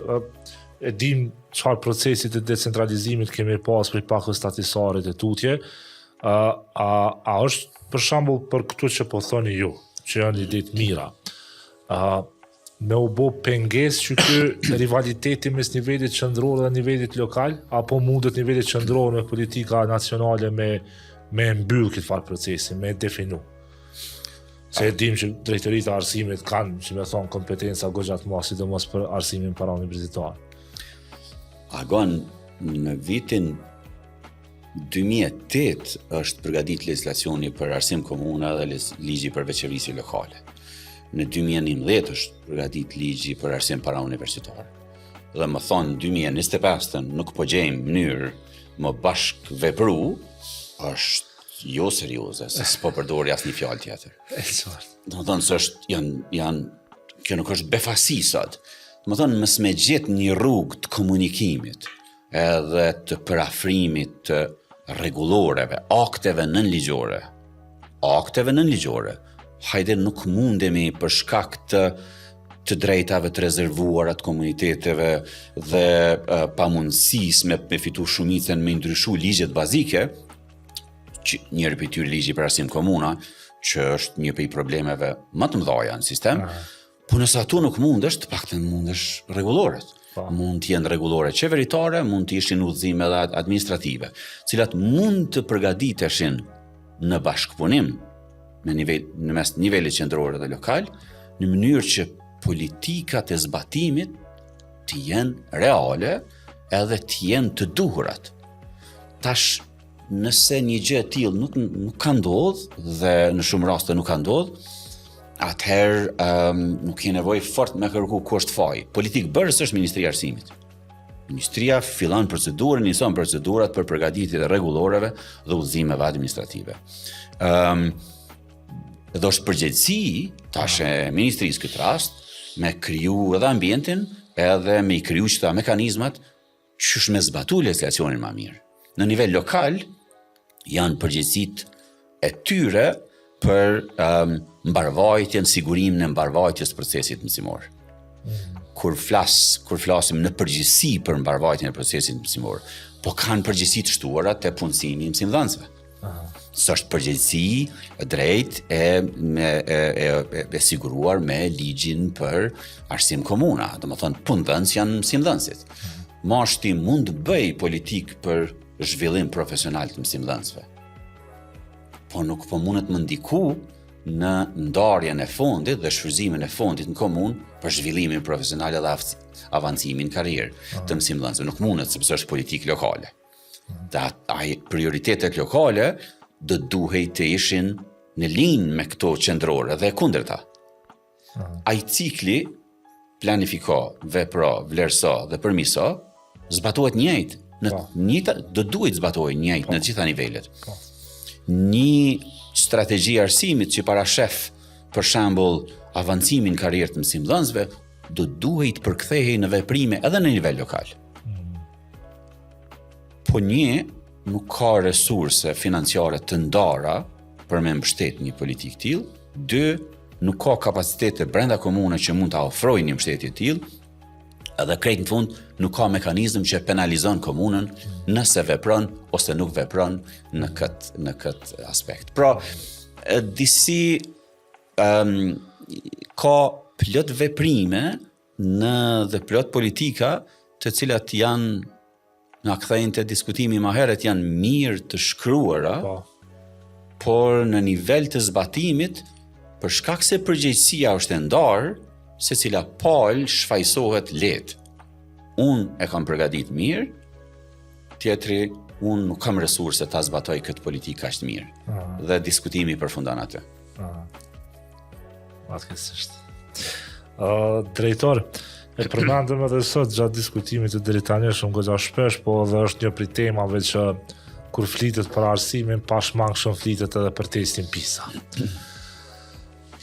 S1: e dim çfarë procesit të decentralizimit kemi pas për pakës statisarit e tutje, a është për shembull për këtu që po thoni ju, që janë ide të mira, me u bo pengesë që ky rivaliteti mes nivelit qendror dhe nivelit lokal, apo mundet nivelit qendror me politika nacionale me mbyll këtë farë procesi, me definu. Se e dim që drejtoritë e arsimit kanë, që me thonë, kompetenca goxha të madhe, sidomos për arsimin parauniversitar.
S2: Agon, në vitin 2008 është përgatit legislacioni për arsim komuna dhe ligji për veçërisje lokale. Në 2011 është përgatit ligji për arsim parauniversitar. Dhe më thonë, 2025 nuk po gjejmë mënyrë më bashk vepru, është jo serioze, se s'po përdori asnjë fjalë tjetër. Do të thonë se kjo nuk është befasi sot. Do të thonë mos me gjet një rrugë të komunikimit, edhe të përafrimit të rregulloreve, akteve nënligjore. Hajde nuk mundemi për shkak të drejtave të rezervuara të komuniteteve dhe pamundësisë me fitu shumicën me ndryshu ligjet bazike, njëri prej tyre ligji për arsim komuna, që është një prej problemeve më të mëdha në sistem, po nëse ato nuk mundesh, të paktën mundesh rregulloret. Mund të jenë rregullore qeveritare, mund të ishin udhëzime edhe administrative, cilat mund të përgatiteshin në bashkëpunim në mes nivelit qendror dhe lokal, në mënyrë që politikat e zbatimit të jenë reale edhe të jenë të duhurat. Tash nëse një gjë e tillë nuk ka ndodhur dhe në shumë raste nuk ka ndodhur, atëherë nuk ka nevojë fort me kërku ku është faji. Politikë bërës është Ministria e Arsimit. Ministria fillon procedurën, nison procedurat për përgatitje të rregulloreve dhe udhëzimeve administrative. Dhe është përgjegjësi tash e ministrisë këtë rast me kriju edhe ambientin, edhe me i kriju qëta mekanizmat që është me zbatu legislacionin më mirë. Në nivel lokal, janë përgjegjësit e tyre për mbarvajtjen, sigurimin e mbarvajtjes procesit mësimor. Kur flasim në përgjegjësi për mbarvajtjen e procesit mësimor, po kanë përgjegjësi të shtuara te punësimi i mësimdhënësve. S'është përgjegjësi drejt e siguruar me ligjin për arsim komuna. Domethënë punëdhënës janë mësimdhënësit. Mashti mund të bëj politik për zhvillim profesional të mësimdhënësve, po nuk po mundet më ndiku në ndarjen e fondit dhe shfrytëzimin e fondit në komunë për zhvillimin profesional dhe avancimin karrierë të mësimdhënësve. Nuk mundet sepse është politikë lokale. Prioritetet lokale do duhej të ishin në linjë me këto qendrore dhe kundërta. Ai cikli planifiko, vepro, vlerëso dhe përmirëso zbatohet njëjtë. Do duhet zbatohet njëjtë në të gjitha nivelet. Një strategji arsimit që parashef për shembull avancimin karrierë të mësimdhënësve do duhet përkthehej në veprime edhe në nivel lokal. Po nuk ka resurse financiare të ndara për me mbështet një politikë tillë, 2 nuk ka kapacitete brenda komunës që mund ta ofrojnë një mbështetje tillë, edhe krejt në fund nuk ka mekanizëm që penalizon komunën nëse vepron ose nuk vepron në këtë aspekt. Pra, disi ka plot veprime dhe plot politika të cilat janë, na kthejnë të diskutimi më herët, janë mirë të shkruara, por në nivel të zbatimit, për shkak se përgjegjësia është e ndarë, se cila palë shfaqsohet lehtë. Unë e kam përgatit mirë, tjetri unë nuk kam resurse ta zbatoj këtë politikë kaq mirë. Dhe diskutimi përfundon atë.
S1: Fatkeqësisht. Drejtor, e përmendëm edhe sot gjatë diskutimit të deri tani shumë goxha shpesh, po edhe është një prej temave që kur flitet për arsimin, pashmangshëm flitet edhe për testin PISA.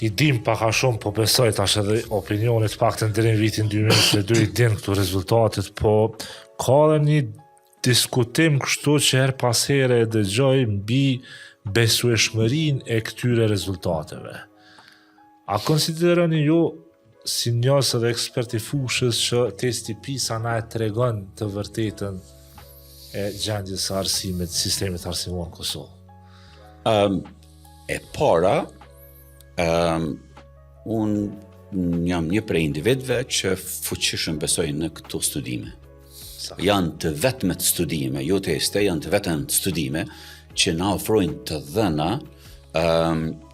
S1: I dim pak a shumë, po besoj tash edhe opinionit paktën deri në vitin 2022 i din këto rezultatet, po ka edhe një diskutim kështu që her pas here e dëgjoj mbi besueshmërinë e këtyre rezultateve. A konsideroni ju si njës edhe ekspert i fushës që testi PISA na e tregon të vërtetën e gjendjes së arsimit, sistemit arsimor në Kosovë?
S2: E para, unë jam një prej individëve që fuqishëm besoj në këto studime. Janë të vetmet studime, jo teste, janë të vetmet studime që na ofrojnë të dhëna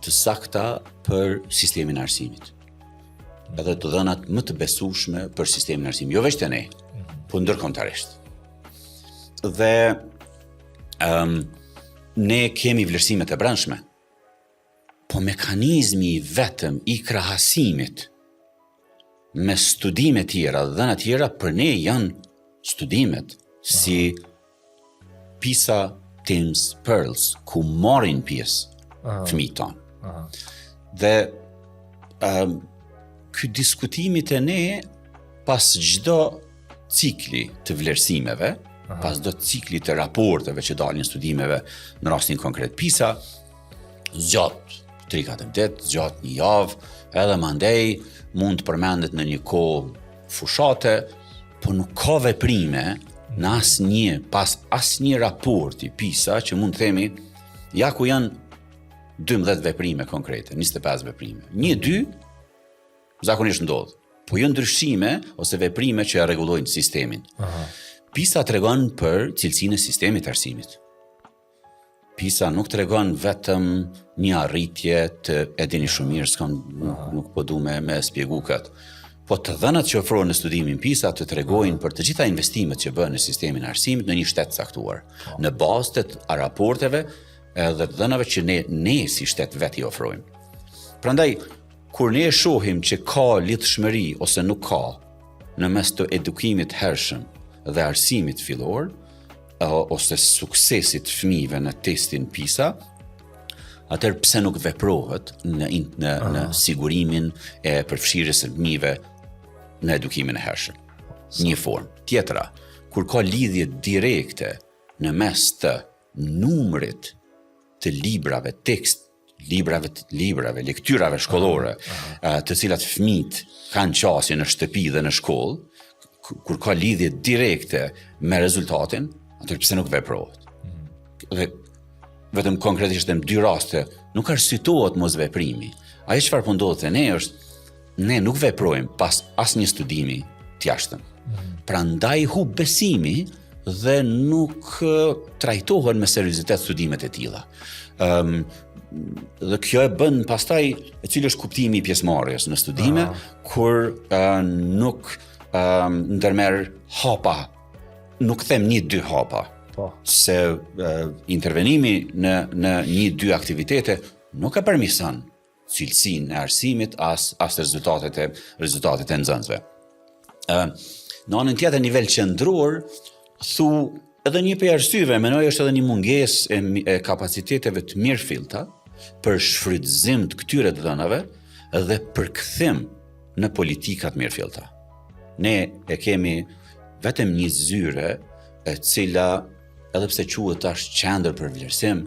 S2: të sakta për sistemin e arsimit. Edhe të dhënat më të besueshme për sistemin e arsimit, jo vetëm ne, po ndërkombëtarisht. Dhe ne kemi vlerësimet e brendshme, po mekanizmi vetëm i krahasimit me studime tjera dhe dhëna tjera për ne janë studimet si PISA, TIMSS, PIRLS, ku marrin pjesë fëmijët tonë. Dhe ky diskutimit e ne pas çdo cikli të vlerësimeve, pas çdo cikli të raporteve që dalin studimeve në rastin konkret PISA, zgjat 3-4 ditë, zgjat një javë, edhe mandej mund të përmendet në një kohë fushate, po nuk ka veprime në pas asnjë raporti PISA që mund të themi ja ku janë 12 veprime konkrete, 25 veprime. 1-2 zakonisht ndodh, po jo ndryshime ose veprime që ja rregullojnë sistemin. PISA tregon për cilësinë e sistemit të arsimit. PISA nuk tregon vetëm një arritje të e dini shumë mirë, nuk po du me spjegu këtë. Po të dhënat që ofrohen në studimin PISA të tregojnë për të gjitha investimet që bën në sistemin e arsimit në një shtet caktuar, në bazë të raporteve edhe të dhënave që ne si shtet vetë i ofrojmë. Prandaj, kur ne shohim që ka lidhshmëri ose nuk ka në mes të edukimit hershëm dhe arsimit fillor, ose suksesit fëmijëve në testin PISA, atëherë pse nuk veprohet në sigurimin e përfshirjes së fëmijëve në edukimin e hershëm. Një formë. Tjetra, kur ka lidhje direkte në mes të numrit të librave, librave, lektyrave shkollore, të cilat fëmijët kanë qasje në shtëpi dhe në shkollë, kur ka lidhje direkte me rezultatin, atëherë pse nuk veprohet. Dhe vetëm konkretisht në 2 raste nuk arsyetohet mos veprimi. Ajo çfarë po ndodhet te ne është ne nuk veprojmë pas asnjë studimi të jashtëm. Prandaj hub besimi dhe nuk trajtohen me seriozitet studimet e tilla. Dhe kjo e bën pastaj e cili është kuptimi i pjesëmarrjes në studime kur nuk ndërmerr hapa, nuk them 1-2 hapa, se intervenimi në 1-2 aktivitete nuk e përmirëson cilësinë e arsimit as rezultatet e nxënësve. Në anën tjetër, nivel qendror, thu edhe një prej arsyeve, mendoj është edhe një mungesë e kapaciteteve të mirëfillta për shfrytëzim të këtyre të dhënave dhe përkthim në politika të mirëfillta. Ne e kemi vetëm një zyre e cila, edhe pse quhet tash qendër për vlerësim,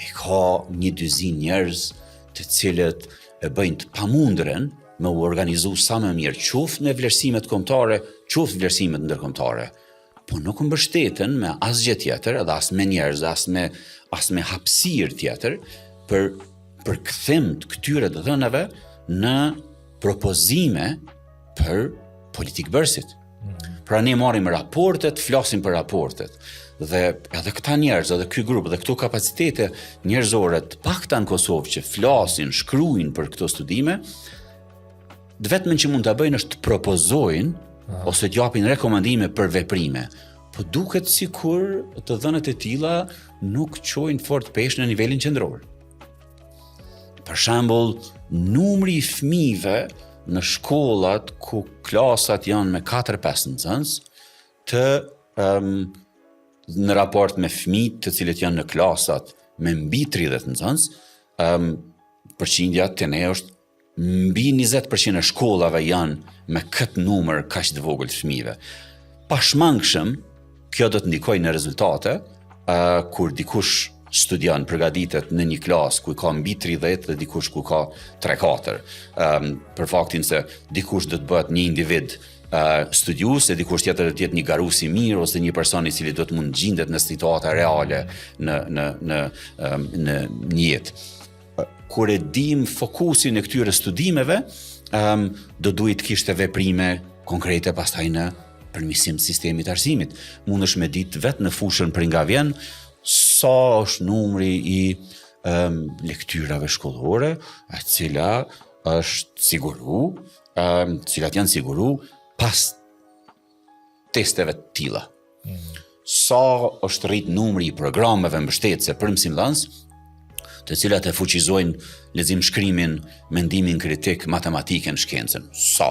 S2: e ka 1-2 njerëz të cilët e bëjnë të pamundren me u organizu sa më mirë, qoftë në vlerësimet kombëtare, qoftë vlerësimet ndërkombëtare, po nuk mbështeten me asgjë tjetër, edhe as me njerëz, as me hapësirë tjetër për kthim të këtyre të dhënave në propozime për politikë bërësit. Pra ne marrim raportet, flasim për raportet. Dhe edhe këta njerëz, edhe ky grup, dhe këto kapacitete njerëzore të pakta në Kosovë që flasin, shkruajnë për këto studime, vetëm që mund ta bëjnë është të propozojnë ose të japin rekomandime për veprime. Po duket sikur të dhënat e tilla nuk çojnë fort peshë në nivelin qendror. Për shembull, numri i fëmijëve në shkollat ku klasat janë me 4-5 nxënës të në raport me fëmijët të cilët janë në klasat me mbi 30 nxënës, përqindja të ne është mbi 20% e shkollave janë me këtë numër kaq të vogël të fëmijëve. Pashmangshëm, kjo do të ndikojë në rezultate kur dikush studion, përgatitet në një klasë ku ka mbi 30 dhe dikush ku ka 3-4. Për faktin se dikush do të bëhet një individ studius, e dikush tjetër do të jetë një garues i mirë ose një person i cili do të mund gjendet në situata reale në një jetë. Kur e dim fokusin e këtyre studimeve, do duhet kishte veprime konkrete pastaj në përmirësim të sistemit të arsimit. Mundesh me ditë vetë në fushën për nga vjen sa është numri i lektyrave shkollore, e cila është siguru, cilat janë siguru pas testeve të tilla. Sa është rrit numri i programeve mbështetëse për mësimdhënës, të cilat e fuqizojnë lexim, shkrimin, mendimin kritik, matematikën, shkencën. Sa?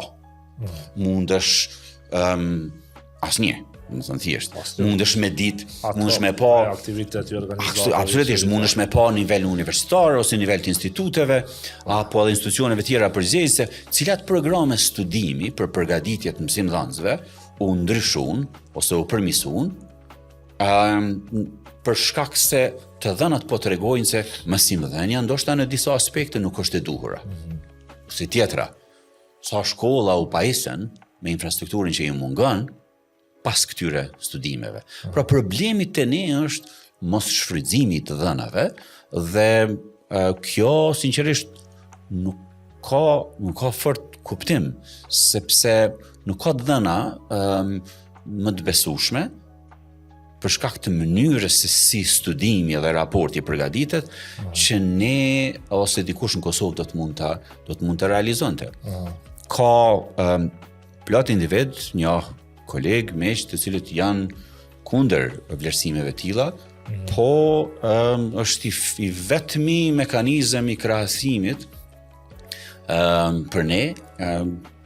S2: Mundesh asnjë, do të thënë thjesht. Mundesh me ditë, mundesh me pa
S1: aktivitete organizuar.
S2: Absolutisht, mundesh me pa nivel universitar ose nivel të instituteve apo edhe institucioneve tjera përgjegjëse, cilat programe studimi për përgatitje të mësimdhënësve u ndryshun ose u përmirësuan për shkak se të dhënat po tregojnë se mësimdhënia ndoshta në disa aspekte nuk është e duhura. Si tjetra, sa shkolla u pajisen me infrastrukturën që i mungon pas këtyre studimeve. Pra problemi te ne është mos shfrytëzimi të dhënave dhe kjo sinqerisht nuk ka fort kuptim, sepse nuk ka dhëna më të besueshme për shkak të mënyrës se si studimi dhe raporti përgatitet që ne ose dikush në Kosovë do të mund të realizonte. Ka plot individ, një koleg, meq, të cilët janë kundër vlerësimeve tilla, po është i vetmi mekanizëm i krahasimit për ne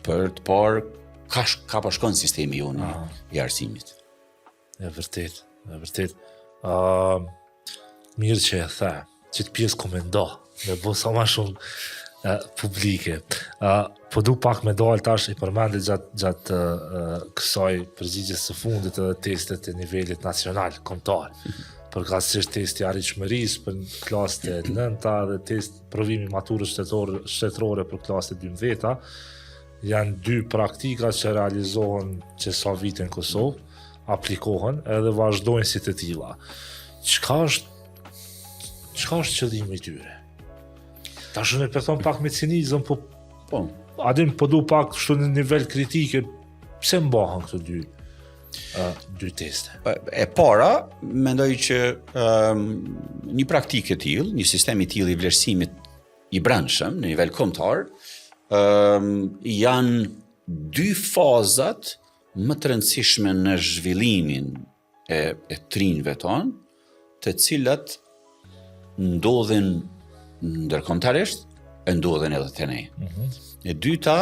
S2: për të parë ka po shkon sistemi jonë i arsimit.
S1: E vërtet. Mirë që e the, që të pjesë komendo, me bo sa ma shumë publike. Po du pak me dalë tash i përmende gjatë kësaj përgjigjes së fundit edhe testet e nivelit nacional, kombëtar. Përkatësisht testi arritshmërisë për klasët e 9-ta dhe test provimi maturës shtetërore për klasët e 12-ta, janë 2 praktika që realizohen që sa vite në Kosovë, aplikohen edhe vazhdojnë si të tilla. Çka është qëllimi i tyre? Tash ne përthon pak me cinizëm, po adem po du pak kështu në nivel kritike, pse mbahen këto dy teste?
S2: E para, mendoj që një praktikë e tillë, një sistem i tillë i vlerësimit i brendshëm në nivel kombëtar, janë 2 fazat më të rëndësishme në zhvillimin e trinjve tonë, të cilat ndodhin ndërkombëtarisht, e ndodhin edhe te ne. E dyta,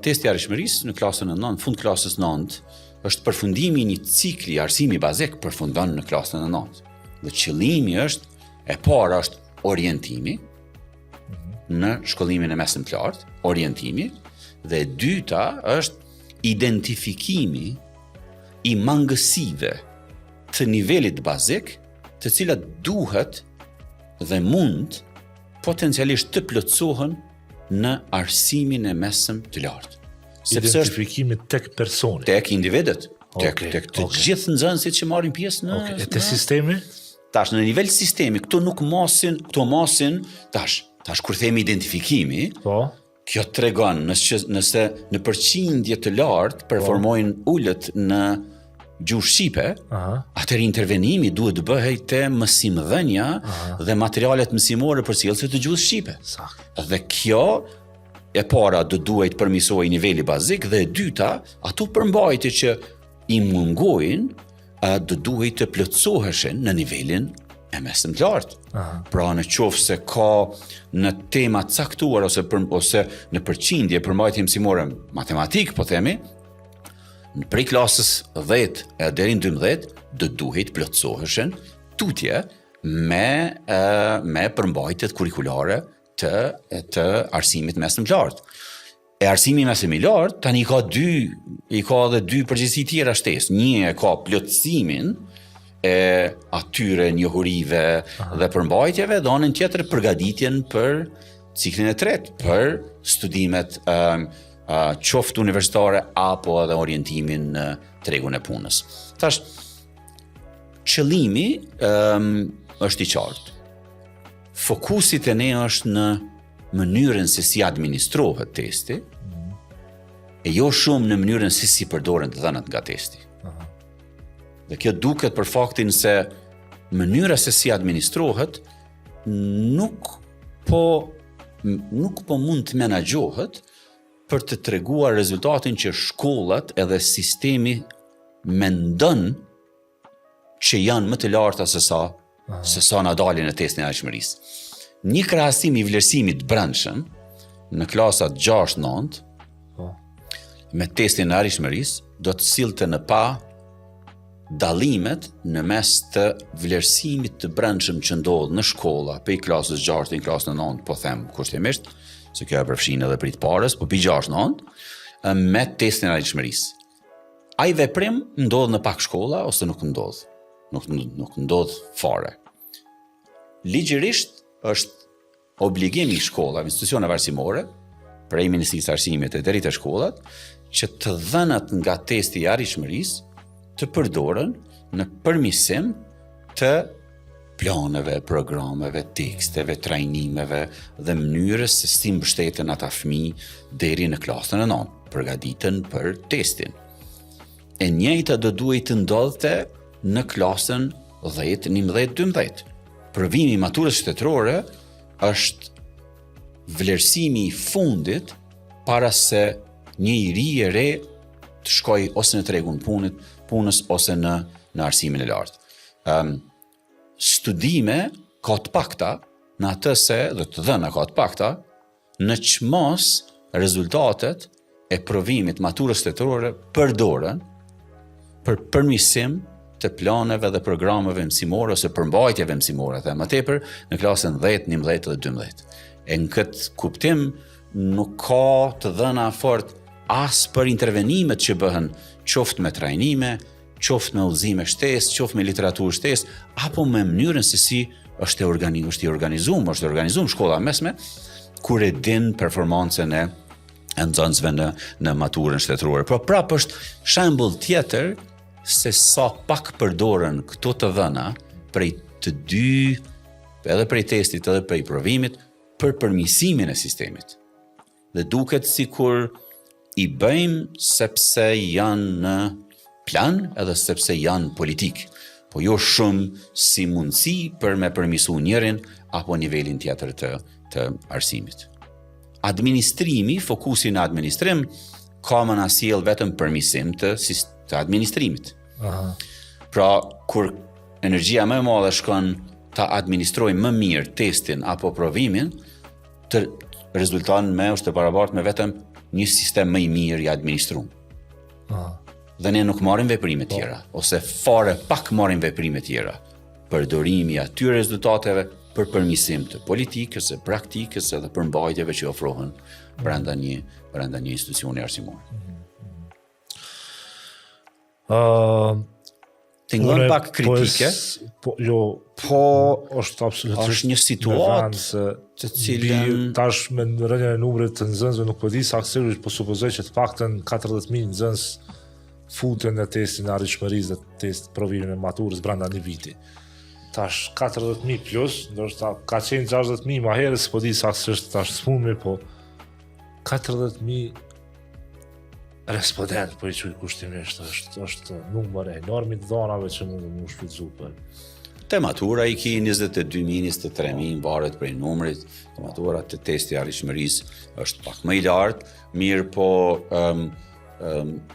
S2: testi i arritshmërisë në klasën e 9, fund klasës 9, është përfundimi i një cikli arsimi bazik përfundon në klasën e 9. Dhe qëllimi është, e para është orientimi në shkollimin e mesëm të lartë, orientimi, dhe e dyta është identifikimi i mangësive të nivelit bazik, të cilat duhet dhe mund potencialisht të plotësohen në arsimin e mesëm të lartë.
S1: Identifikimi tek personi,
S2: tek individet, tek të gjithë nxënësit që marrin pjesë në
S1: e te sistemi.
S2: Tash në nivel sistemi këto masin tash kur themi identifikimi, Kjo tregon nëse në përqindje të lartë performojnë ullët në gjuhë shqipe, atëherë intervenimi duhet të bëhej te mësimdhënia dhe materialet mësimore përcjellëse të gjuhës shqipe. Dhe kjo e para do duhet përmisoj niveli bazik dhe e dyta, ato përmbajtje që i mungojnë do duhet të plotësoheshin në nivelin e mesëm të lartë. Pra në qoftë se ka në tema caktuar ose në përqindje përmbajtje mësimore matematik, po themi, prej klasës 10 deri në 12 do duhet plotësoheshin tutje me përmbajtjet kurrikulare të arsimit mesëm të lartë. E arsimi mesëm i lartë tani ka edhe dy përgjegjësi tjera shtesë. Një e ka plotësimin e atyre njohurive dhe përmbajtjeve, dhe anën tjetër përgatitjen për ciklin e tretë, për studimet qoftë universitare apo edhe orientimin në tregun e punës. Tash, qëllimi është i qartë. Fokusit e ne është në mënyrën se si administrohet testi, e jo shumë në mënyrën se si përdoren të dhënat nga testi. Dhe kjo duket për faktin se mënyra se si administrohet nuk po mund të menaxhohet për të treguar rezultatin që shkollat edhe sistemi mendon që janë më të larta se sa na dalin në testin e arritshmërisë. Një krahasim i vlerësimit brendshëm në klasat 6-9 me testin e arritshmërisë do të sillte në pa dallimet në mes të vlerësimit të brendshëm që ndodh në shkolla, prej klasës 6 në klasën 9, po them kushtimisht, se kjo e përfshin edhe prit parës, po pi 6-9, me testin e arritshmërisë. Ai veprim ndodh në pak shkolla ose nuk ndodh. Nuk ndodh fare. Ligjërisht është obligimi i shkollave, institucioneve arsimore, prej Ministrisë së Arsimit e deri te shkollat, që të dhënat nga testi i arritshmërisë të përdoren në përmirësim të planeve, programeve, teksteve, trajnimeve dhe mënyrës se si mbështeten ata fëmijë deri në klasën e 9, përgatiten për testin. E njëjta do duhet të ndodhte në klasën 10, 11, 12. Provimi i maturës shtetërore është vlerësimi i fundit para se një i ri e re të shkoj ose në tregun punës ose në arsimin e lartë. Studime ka të pakta në atë se, dhe të dhëna ka të pakta, në çmos rezultatet e provimit maturës shtetërore përdoren për përmirësim të planeve dhe programeve mësimore ose përmbajtjeve mësimore, dhe më tepër në klasën 10, 11 dhe 12. E në këtë kuptim nuk ka të dhëna fort as për intervenimet që bëhen qoftë me trajnime, qoftë me udhëzime shtesë, qoftë me literaturë shtesë, apo me mënyrën se si është i organizuar shkolla mesme, kur e din performancën e nxënësve në maturën shtetërore. Por prapë është shembull tjetër se sa pak përdoren këto të dhëna prej të dy, edhe prej testit edhe prej provimit, për përmirësimin e sistemit. Dhe duket sikur i bëjmë sepse janë në plan edhe sepse janë politik, po jo shumë si mundësi për me përmirësu njërin apo nivelin tjetër të arsimit. Administrimi, fokusi në administrim, ka më na sjell vetëm përmirësim të administrimit. Pra, kur energjia më e madhe shkon ta administrojë më mirë testin apo provimin, të rezulton është të barabartë me vetëm një sistem më i mirë i administruar. Dhe ne nuk marrim veprime tjera, ose fare pak marrim veprime tjera. Përdorimi i atyre rezultateve për përmirësim të politikës, praktikës edhe përmbajtjeve që ofrohen brenda një institucioni arsimor. Tingëllon pak kritike.
S1: Është absolutisht
S2: është një situatë të cilën
S1: tash me rënien e numrit të nxënësve nuk po di saktësisht, po supozoj që të paktën 40.000 nxënës futen në testin e arritshmërisë dhe test provimin e maturës brenda një viti. Tash 40.000 plus, ndoshta ka qenë 60.000 më herë, s'po di saktësisht tash s'mundmi, po 40.000 respondent, po I quj kushtimisht, është numër enorm I dhonave që mund të më shfrytëzu për.
S2: Te matura I ki 22.000, 23.000, varet prej numrit. Te matura të testi arritshmërisë është pak më I lartë, mirë po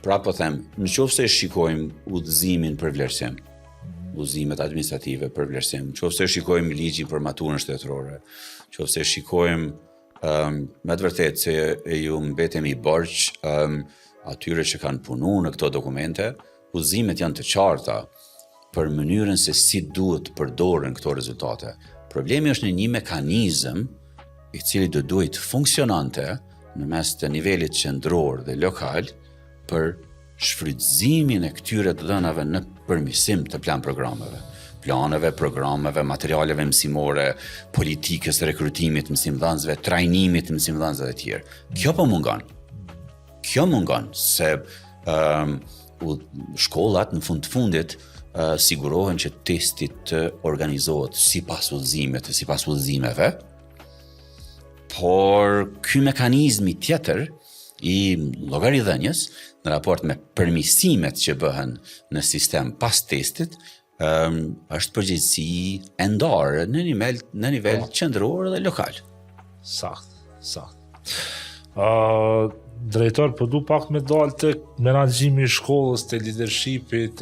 S2: pra po them, në qoftë se shikojmë udhëzimin për vlerësim, udhëzimet administrative për vlerësim, në qoftë se shikojmë ligjin për maturën shtetërore, në qoftë se shikojmë me të vërtetë se ju mbetemi borx atyre që kanë punuar në këto dokumente, udhëzimet janë të qarta për mënyrën se si duhet përdoren këto rezultate. Problemi është në një mekanizëm I cili do duhet funksionante në mes të nivelit qendror dhe lokal për shfrytëzimin e këtyre të dhënave në përmirësim të planeve, programeve, materialeve mësimore, politikës së rekrutimit të mësimdhënësve, trajnimit të mësimdhënësve dhe tjerë. Kjo mungon se shkollat në fund të fundit sigurohen që testi të organizohet sipas udhëzimeve, por ky mekanizmi tjetër I llogaridhënies në raport me përmirësimet që bëhen në sistem pas testit është përgjegjësi e ndarë në nivel qendror dhe lokal.
S1: Sakt. Drejtor, po du pak me dalë të menaxhimi I shkollës, të leadershipit,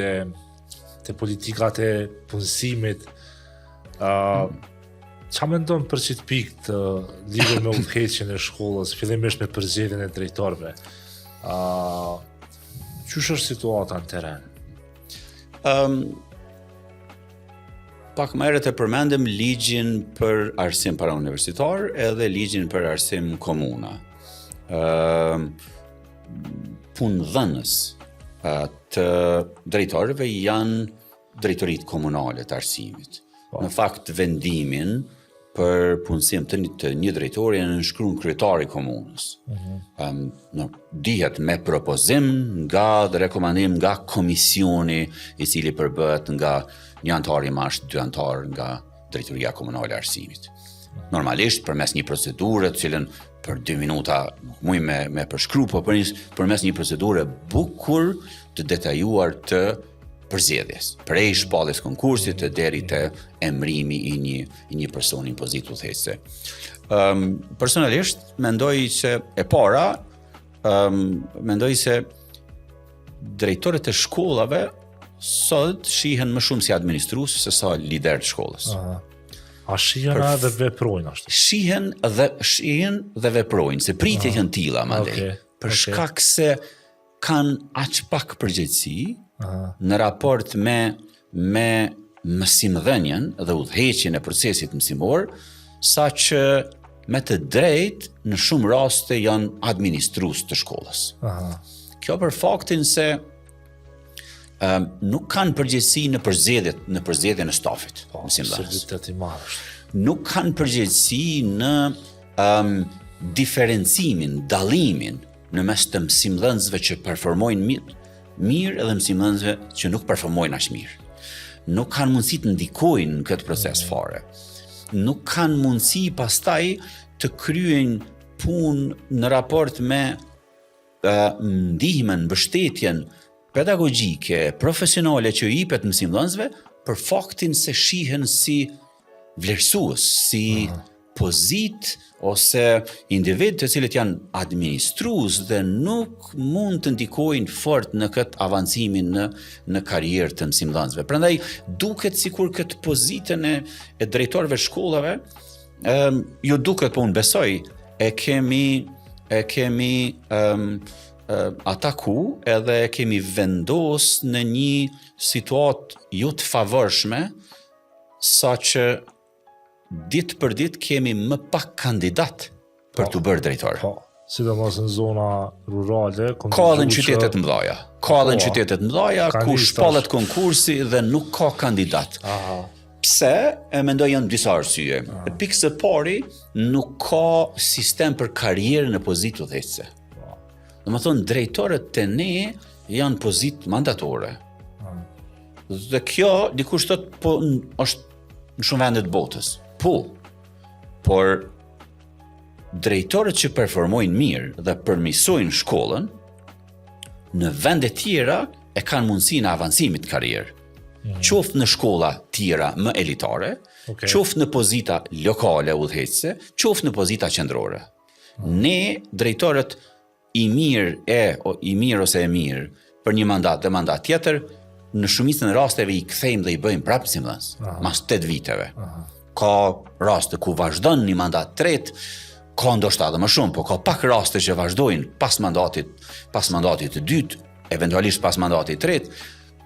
S1: të politikat e punësimit. Qa mendon për qëtë pikë të lidhur me udhëheqjen e shkollës, fillimisht me përzgjedhjen e drejtorëve? Qysh është situata në teren?
S2: Pak më herët e përmendëm ligjin për arsim parauniversitar edhe ligjin për arsim komuna. Punëdhënës të drejtorëve janë drejtoritë komunale të arsimit. Në fakt vendimin për punësim të një drejtori në nënshkruan kryetari I komunës. Dihet me propozim dhe rekomandim nga komisioni I cili përbëhet nga një antar I mashtë, 2 antar nga drejtoria komunale e arsimit. Normalisht përmes një procedure të cilën për 2 minuta nuk muj me përshkru, por përmes një procedure bukur të detajuar të përzgjedhjes, prej shpalljes konkursit të deri te emrimi I një personi në pozitë udhëheqëse. Personalisht mendoj se e para, mendoj se drejtorët e shkollave sot shihen më shumë si administrues se sa lider të shkollës.
S1: A shihen edhe veprojnë ashtu? Shihen
S2: dhe veprojnë, se pritjet janë tilla mandej. Për shkak se kanë aq pak përgjegjësi në raport me mësimdhënien dhe udhëheqjen e procesit mësimor, saqë me të drejtë në shumë raste janë administrues të shkollës. Kjo për faktin se nuk kanë përgjegjësi në përzgjedhjen e stafit mësimdhënës. Nuk kanë përgjegjësi në diferencimin, dallimin në mes të mësimdhënësve që performojnë mirë edhe mësimdhënësve që nuk performojnë aq mirë. Nuk kanë mundësi të ndikojnë në këtë proces fare. Nuk kanë mundësi pastaj të kryejnë punë në raport me ndihmën, mbështetjen pedagogjike, profesionale që I jepet mësimdhënësve për faktin se shihen si vlerësues, si pozit ose individ të cilët janë administrues dhe nuk mund të ndikojnë fort në këtë avancimin në karrierë të mësimdhënësve. Prandaj duket sikur këtë pozitën e drejtorëve shkollave, jo duket, po unë besoj, e kemi ataku edhe e kemi vendos në një situatë jo të favorshme, saqë ditë për ditë kemi më pak kandidat për të bërë drejtor.
S1: Sidomos në zona rurale.
S2: Ka edhe në qytetet mëdha, ku shpallet konkursi dhe nuk ka kandidat. Pse? E mendoj janë disa arsye. Pikë së pari, nuk ka sistem për karrierën e pozitë udhëheqëse. Domethënë drejtorët të ne janë pozitë mandatore. Dhe kjo dikush thotë po është në shumë vende të botës. Por drejtorët që performojnë mirë dhe përmirësojnë shkollën, në vende tjera e kanë mundësinë e avancimit të karrierë. Qoftë në shkolla tjera më elitare, qoftë në pozita lokale udhëheqëse, qoftë në pozita qendrore. Ne, drejtorët i mirë ose e mirë, për një mandat dhe mandat tjetër, në shumicën e rasteve i kthejmë dhe i bëjmë prapë simdhënës, mas 8 viteve. Ka raste ku vazhdon një mandat tretë, ka ndoshta edhe më shumë, po ka pak raste që vazhdojnë pas mandatit të dytë, eventualisht pas mandatit të tretë,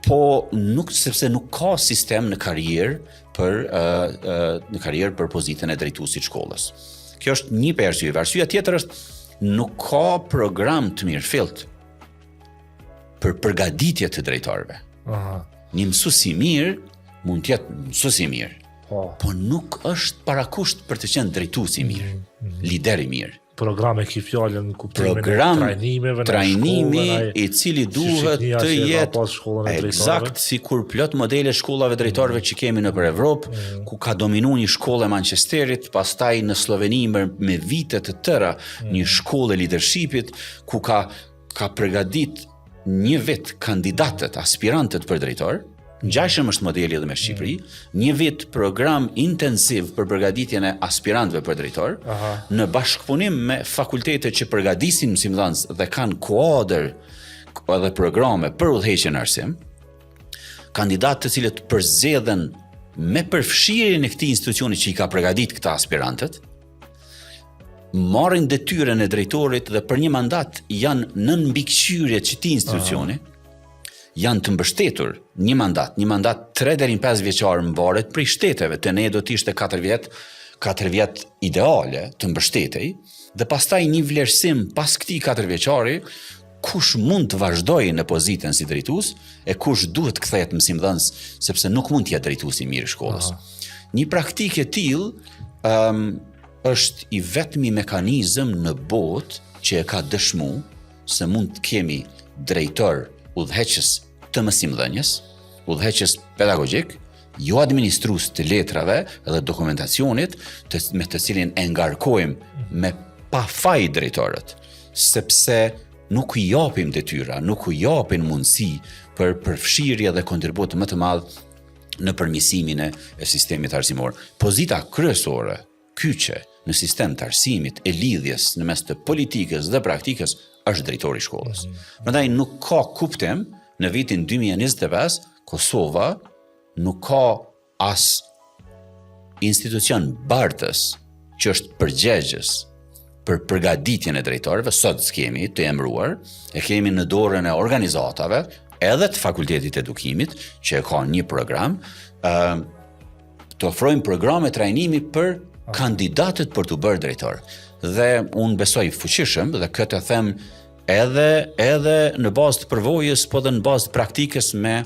S2: po sepse nuk ka sistem në karrierë për pozitën e drejtuesit shkollës. Kjo është një për arsyeve. Arsyeja tjetër është nuk ka program të mirëfillt për përgatitje të drejtorëve. Një mësues i mirë mund të jetë mësues i mirë, po nuk është parakusht për të qenë drejtues i mirë, lider i mirë.
S1: Program e ki fjallën në kuptimin e
S2: trajnimi i cili duhet të jetë eksakt si kur plot modele shkollave drejtorëve që kemi në për Evropë, ku ka dominu një shkollë e Manchesterit, pastaj në Sloveni me vite të tëra një shkollë e leadershipit, ku ka përgadit një vit kandidatët, aspirantët për drejtor. Ngjashëm është modeli edhe me Shqipëri, një vit program intensiv për përgatitjen e aspirantëve për drejtor, në bashkëpunim me fakultetet që përgatisin mësimdhënës dhe kanë kuadër edhe programe për udhëheqjen në arsim, kandidatë të cilët përzgjedhen me përfshirjen e këtij institucioni që i ka përgatitur këta aspirantët, marrin detyrën e drejtorit dhe për një mandat janë në mbikëqyrje që këtij institucioni janë të mbështetur një mandat 3 deri në 5 vjeçar mbaret prej shteteve, të ne do të ishte 4 vjet ideale të mbështetej, dhe pastaj një vlerësim pas këtij 4 vjeçari, kush mund të vazhdojë në pozitën si drejtues e kush duhet kthehet mësimdhënës, sepse nuk mund të jetë drejtues i mirë i shkollës. Një praktikë e tillë është i vetmi mekanizëm në botë që e ka dëshmuar se mund të kemi drejtor udhëheqës të mësimdhënies, udhëheqës pedagogjik, jo administrues të letrave dhe dokumentacionit, me të cilin e ngarkojmë me pa faj drejtorët, sepse nuk i japim detyra, nuk i japim mundësi për përfshirje dhe kontribut më të madh në përmirësimin e sistemit arsimor. Pozita kryesore, kyçe në sistem të arsimit e lidhjes në mes të politikës dhe praktikës është drejtori i shkollës. Prandaj nuk ka kuptim në vitin 2025 Kosova nuk ka as institucion bartës që është përgjegjës për përgatitjen e drejtorëve, sot s'kemi të emëruar, e kemi në dorën e organizatave, edhe të fakultetit edukimit, që e ka një program, të ofrojmë programe trajnimi për kandidatët për të bërë drejtor. Dhe unë besoj fuqishëm, dhe këtë e them edhe në bazë të përvojës, po dhe në bazë të praktikës me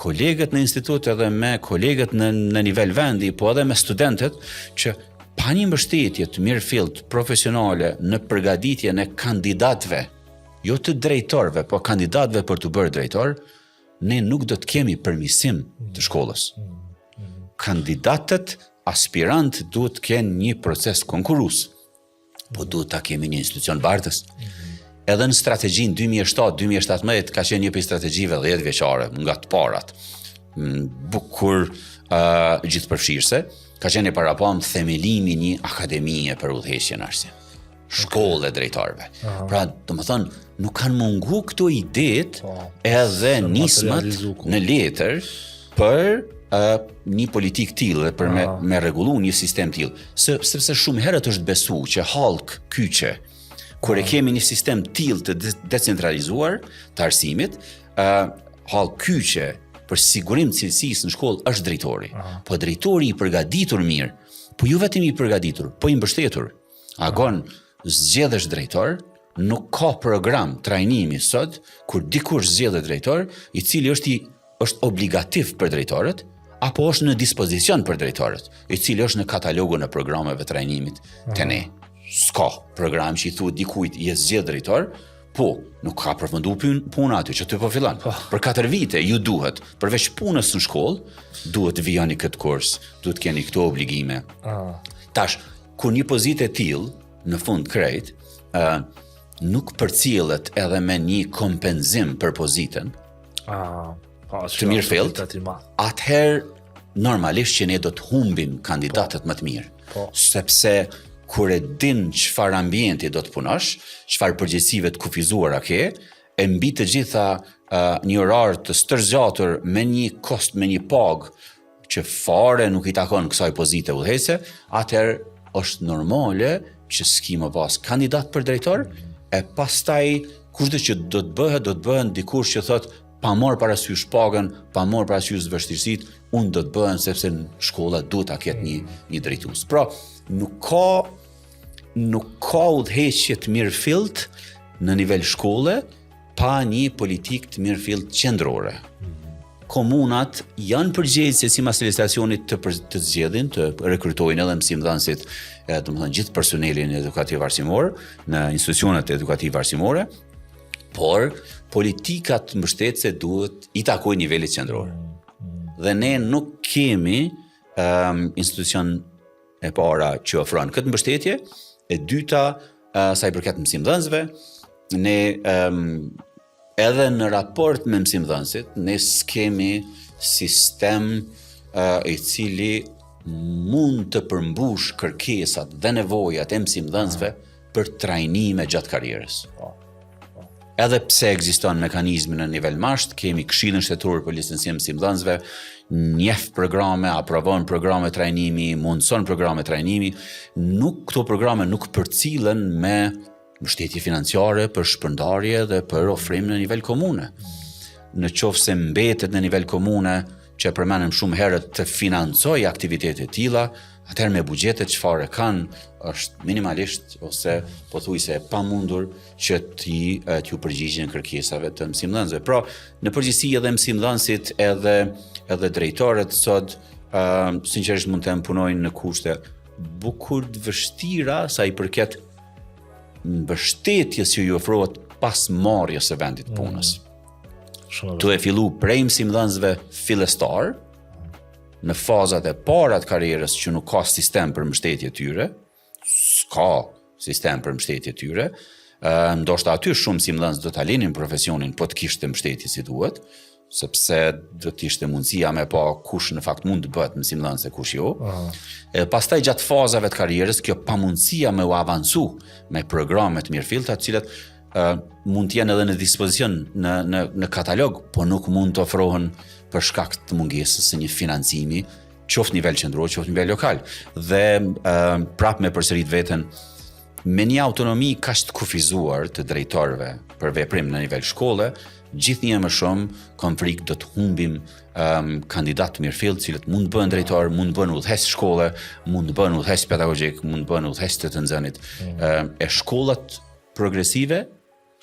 S2: kolegët në institut edhe me kolegët në nivel vendi, po edhe me studentët, që pa një mbështetje të mirëfillt profesionale në përgatitjen e kandidatëve, jo të drejtorëve, po kandidatëve për të bërë drejtor, ne nuk do të kemi përmirësim të shkollës. Kandidatët, aspirant duhet të kenë një proces konkurrues, po duhet ta kemi një institucion bartës. Edhe në strategjinë 2007-2017 ka qenë një prej strategjive 10 vjeçare nga të parat, bukur gjithëpërfshirëse, ka qenë parapam themelimi një akademie për udhëheqje në arsim, shkollë e drejtorëve. Pra, domethënë, nuk kanë mungu këto idetë edhe nismat në letër për një politikë tillë dhe për me rregullu një sistem tillë, sepse shumë herët është besu që hallk kyçe, kur e kemi një sistem tillë të decentralizuar të arsimit, hallk kyçe për sigurim të cilësisë në shkollë është drejtori. Po drejtori i përgatitur mirë, po jo vetëm i përgatitur, po i mbështetur. Agon zgjedhësh drejtor, nuk ka program trajnimi sot kur dikush zgjedhet drejtor, i cili është obligativ për drejtorët, apo është në dispozicion për drejtorët, i cili është në katalogun e programeve trajnimit të ne. S'ka program që i thuhet dikujt je zgjedh drejtor, po nuk ka përfunduar puna aty që ty po fillon. Për 4 vite ju duhet, përveç punës në shkollë, duhet të vijani këtë kurs, duhet keni këto obligime. Tash, kur një pozitë e tillë në fund krejt, nuk përcjellet edhe me një kompenzim për pozitën, të mirë fillt, atëherë normalisht që ne do të humbim kandidatët më të mirë. Sepse kur e din çfarë ambienti do të punosh, çfarë përgjegjësive të kufizuara ke, e mbi të gjitha një orar të stërgjatur me një kost, me një pagë që fare nuk i takon kësaj pozite udhëhese, atëherë është normale që s'ki më pas kandidat për drejtor, e pastaj kushdo që do të bëhen dikush që thot pa marr parasysh pagën, pa marr parasysh vështirësitë, unë do të bëhen sepse shkolla duhet ta ketë një drejtues. Pra, nuk ka udhëheqje të mirëfillt në nivel shkolle pa një politikë të mirëfillt qendrore. Komunat janë përgjegjëse sipas legjislacionit të zgjedhin, të rekrutojnë edhe mësimdhënësit, domethënë gjithë personelin edukativ arsimor në institucionet edukative arsimore, por politikat mbështetëse duhet i takojnë nivelit qendror. Dhe ne nuk kemi institucion e para që ofron këtë mbështetje, e dyta sa i përket mësimdhënësve, ne edhe në raport me mësimdhënësit, ne s'kemi sistem i cili mund të përmbush kërkesat dhe nevojat e mësimdhënësve për trajnime gjatë karrierës. Edhe pse ekziston mekanizmi në nivel masht, kemi Këshillin Shtetëror për Licencim mësimdhënësve, njeh programe, aprovon programe trajnimi, mundson programe trajnimi, këto programe nuk përcillen me mbështetje financiare për shpërndarje dhe për ofrim në nivel komune. Në qoftë se mbetet në nivel komune, që e përmenem shumë herët, të financoj aktivitete tilla, atëherë me buxhetet çfarë kanë, është minimalisht ose pothuajse e pamundur që t'ju përgjigjen kërkesave të mësimdhënësve. Pra, në përgjithësi edhe mësimdhënësit edhe drejtorët sot sinqerisht mund të punojnë në kushte bukur të vështira sa i përket mbështetjes që ju ofrohet pas marrjes së vendit të punës. Tu e fillu prej mësimdhënësve fillestar, në fazat e para të karrierës që nuk ka sistem për mbështetje tyre, s'ka sistem për mbështetje tyre, ndoshta aty shumë mësimdhënës do ta linin profesionin po të kishte mbështetje si duhet, sepse do të ishte mundësia me pa kush në fakt mund të bëhet mësimdhënës e kush jo. Pastaj gjatë fazave të karrierës, kjo pamundësia me u avancu me programe të mirëfillta, të cilat mund të jenë edhe në dispozicion në katalog, po nuk mund të ofrohen për shkak të mungesës së një financimi, qoftë nivel qendror, qoftë nivel lokal. Dhe prapë me përsërit veten, me një autonomi kaq të kufizuar të drejtorëve për veprim në nivel shkolle, gjithnjë më shumë kam frikë do të humbim kandidat të mirëfillt, cilët mund të bëhen drejtor, mund të bëhen udhëheqës shkolle, mund të bëhen udhëheqës pedagogik, mund të bëhen udhëheqës të nxënit. E shkollat progresive,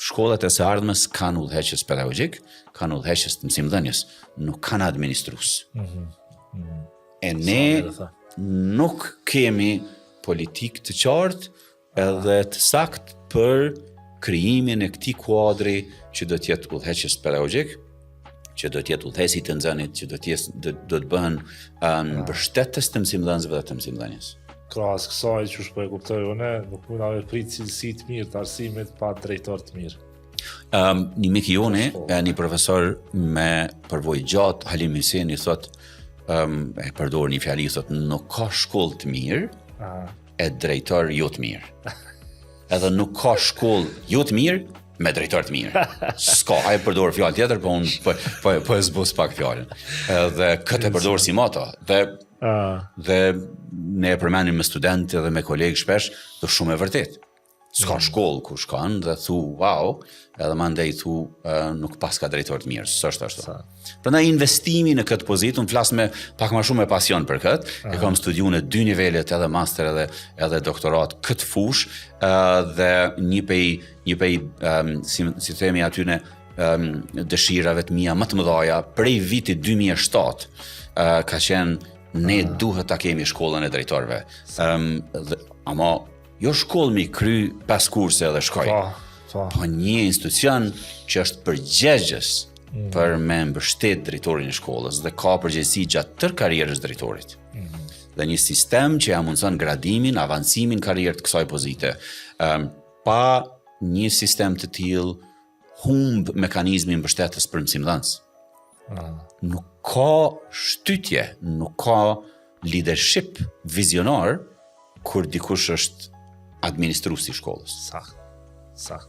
S2: shkollat e së ardhmes kanë udhëheqës pedagogjik, kanë udhëheqës të mësimdhënies, nuk kanë administrues. E ne nuk kemi politikë të qartë edhe të saktë për krijimin e këtij kuadri që do të jetë udhëheqës pedagogjik, që do të jetë udhëheqësi të nxënit, që do të bëhen mbështetës të mësimdhënësve dhe të mësimdhënies.
S1: Krahas kësaj që po e kuptoj unë, nuk mund ta prit cilësi të mirë të arsimit pa drejtor të mirë.
S2: Një mik i joni, një profesor me përvojë gjatë, Halim Hyseni, thot, e përdor një fjali, thot, nuk ka shkollë të mirë, e drejtor jo të mirë. Edhe nuk ka shkollë jo të mirë me drejtor të mirë. S'ka, ai përdor fjalë tjetër, po unë po e zbus pak fjalën. Edhe këtë e përdor si moto. Dhe ne e përmendim me studentë dhe me kolegë shpesh, dhe shumë e vërtet. S'ka shkollë ku shkon dhe thu wow, edhe mandej thu nuk pas ka drejtor të mirë, s'është ashtu. Prandaj investimi në këtë pozitë, unë flas me pak më shumë me pasion për këtë, e kam studiuar në 2 nivelet, edhe master edhe doktorat këtë fush, dhe një pej si themi aty në dëshirave të mia më të mëdha prej vitit 2007 ka qenë ne duhet ta kemi shkollën e drejtorëve. Ama jo shkollë mi kry 5 kurse edhe shkoj, po një institucion që është përgjegjës për me mbështet drejtorin e shkollës dhe ka përgjegjësi gjatë tërë karrierës drejtorit. dhe një sistem që ja mundson gradimin, avancimin karrierë të kësaj pozite. Pa një sistem të tillë humb mekanizmin mbështetës për mësimdhënës. Nuk ka shtytje, nuk ka leadership vizionar kur dikush është administrues i shkollës.
S1: Sakt.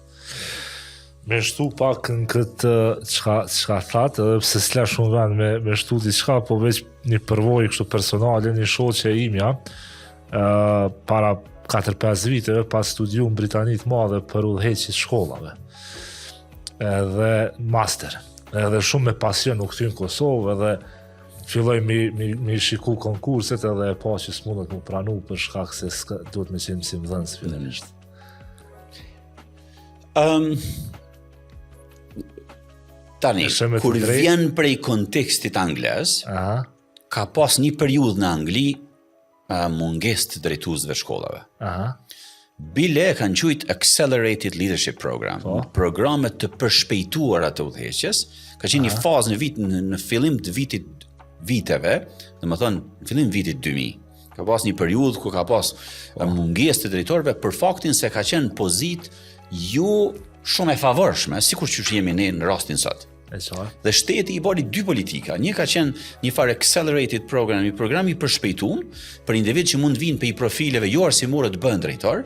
S1: Me shtu pak në këtë çka thatë, edhe pse s'la shumë vend me shtu diçka, po veç një përvojë kështu personale, një shoqe imja, para 4-5 viteve pas studium Britani të madhe për udhëheqje shkollave. Edhe master. Edhe shumë me pasion u kthyn në Kosovë, edhe filloj mi shiku konkurset, edhe e pa që s'mundet mu pranu për shkak se duhet me qenë mësimdhënës fillimisht.
S2: Tani, kur vjen prej kontekstit anglez, ka pas një periudhë në Angli mungesë të drejtuesve shkollave. Bile e kanë quajtur Accelerated Leadership Program, programe të përshpejtuara të udhëheqjes, ka qenë një fazë në fillim të viteve, domethënë në fillim të vitit 2000. Ka pas një periudhë ku ka pas mungesë të drejtorëve për faktin se ka qenë pozitë shumë e favorshme, sikur që jemi ne në rastin sot. Dhe shteti i bari 2 politika. Një ka qenë një farë accelerated program, një program i përshpejtuar për individ që mund vinë për i profileve jo arsimore të bëhen drejtor,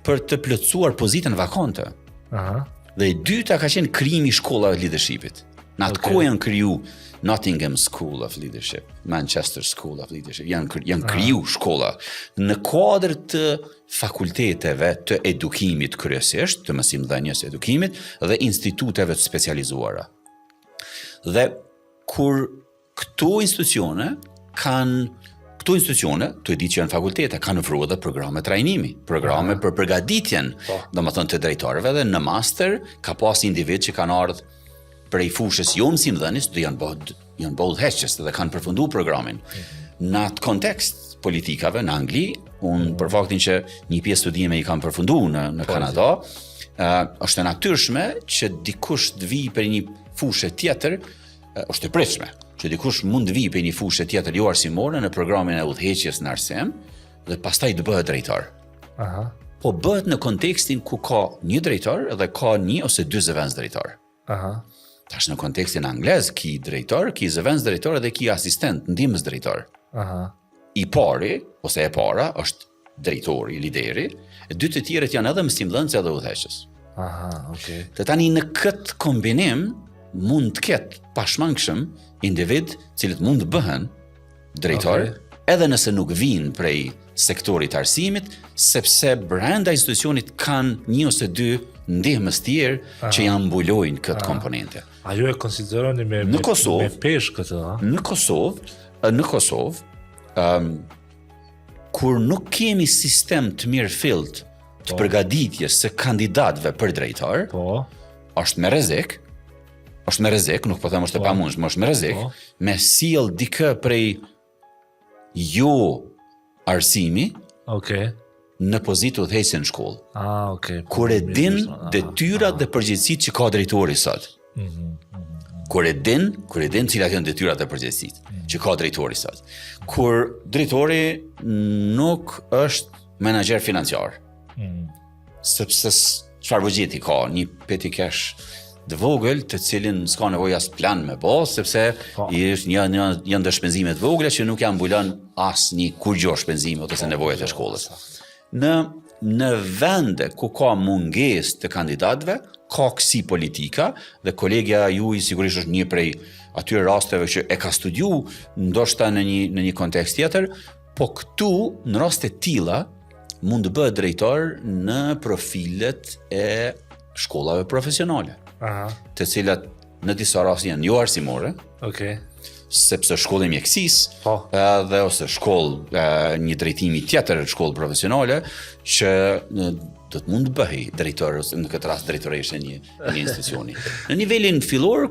S2: për të plotësuar pozitën vakante. Dhe e dyta ka qenë krijimi i shkollave të leadershipit. Në atë kohë janë kriju Nottingham School of Leadership, Manchester School of Leadership, janë kriju shkolla në kuadër të fakulteteve të edukimit kryesisht, të mësimdhënies edukimit dhe instituteve të specializuara. Dhe kur këto institucione, të di që janë fakultete, kanë ofruar edhe programe trajnimi, programe për përgatitjen, domethënë të drejtorëve, dhe në master ka pas individ që kanë ardhur prej fushës jo mësimdhënies, do janë bëu udhëheqës dhe kanë përfunduar programin. Në atë kontekst politikave në Angli, unë për faktin që një pjesë studime i kam përfunduar në Kanada, është e natyrshme që dikush të vijë për një fushë tjetër, është e pritshme që dikush mund të vijë për një fushë tjetër jo arsimore në programin e udhëheqjes në arsim dhe pastaj të bëhet drejtor. Po bëhet në kontekstin ku ka një drejtor dhe ka një ose dy zëvendës drejtor. Tash në kontekstin anglez, ki drejtor, ki zëvendës drejtor dhe ki asistent, ndihmës drejtor. I pari, ose e para, është drejtori, lideri, e dy të tjerët janë edhe mësimdhënës edhe udhëheqës. Të tani në këtë kombinim, mund të ketë pashmangshëm individ cilët mund të bëhen drejtor, edhe nëse nuk vinë prej sektorit arsimit, sepse brenda institucionit kanë një ose dy ndihmës tjerë që janë mbulojnë këtë komponente.
S1: A ju e konsideroni me peshë këtë?
S2: Në Kosovë, kur nuk kemi sistem të mirë fillt të përgatitjes së kandidatëve për drejtor, është me rrezik, nuk po them është e pamundshme, është me rrezik, me sjell dikë prej jo arsimi në pozitë udhëheqëse në shkollë. Kur e din detyrat dhe përgjegjësitë që ka drejtori sot. Kur e din cilat janë detyrat dhe përgjegjësitë që ka drejtori sot. Kur drejtori nuk është menaxher financiar. Sepse çfarë buxheti ka, një petty cash të vogël, të cilin s'ka nevojë as plan me bë, sepse janë dhe shpenzime të vogla që nuk janë mbulon as një kurrë shpenzime ose nevojat e shkollës. Në vende ku ka mungesë të kandidatëve, ka kësi politika dhe kolegja juaj sigurisht është një prej atyre rasteve që e ka studiu, ndoshta në një kontekst tjetër, po këtu në raste të tilla mund të bëhet drejtor në profilet e shkollave profesionale. Të cilat në disa raste janë jo arsimore, sepse shkollë e mjekësisë dhe ose shkollë një drejtimi tjetër, shkollë profesionale, që do të mund të bëhej drejtor ose në këtë rast drejtoreshe një institucioni. Në nivelin fillor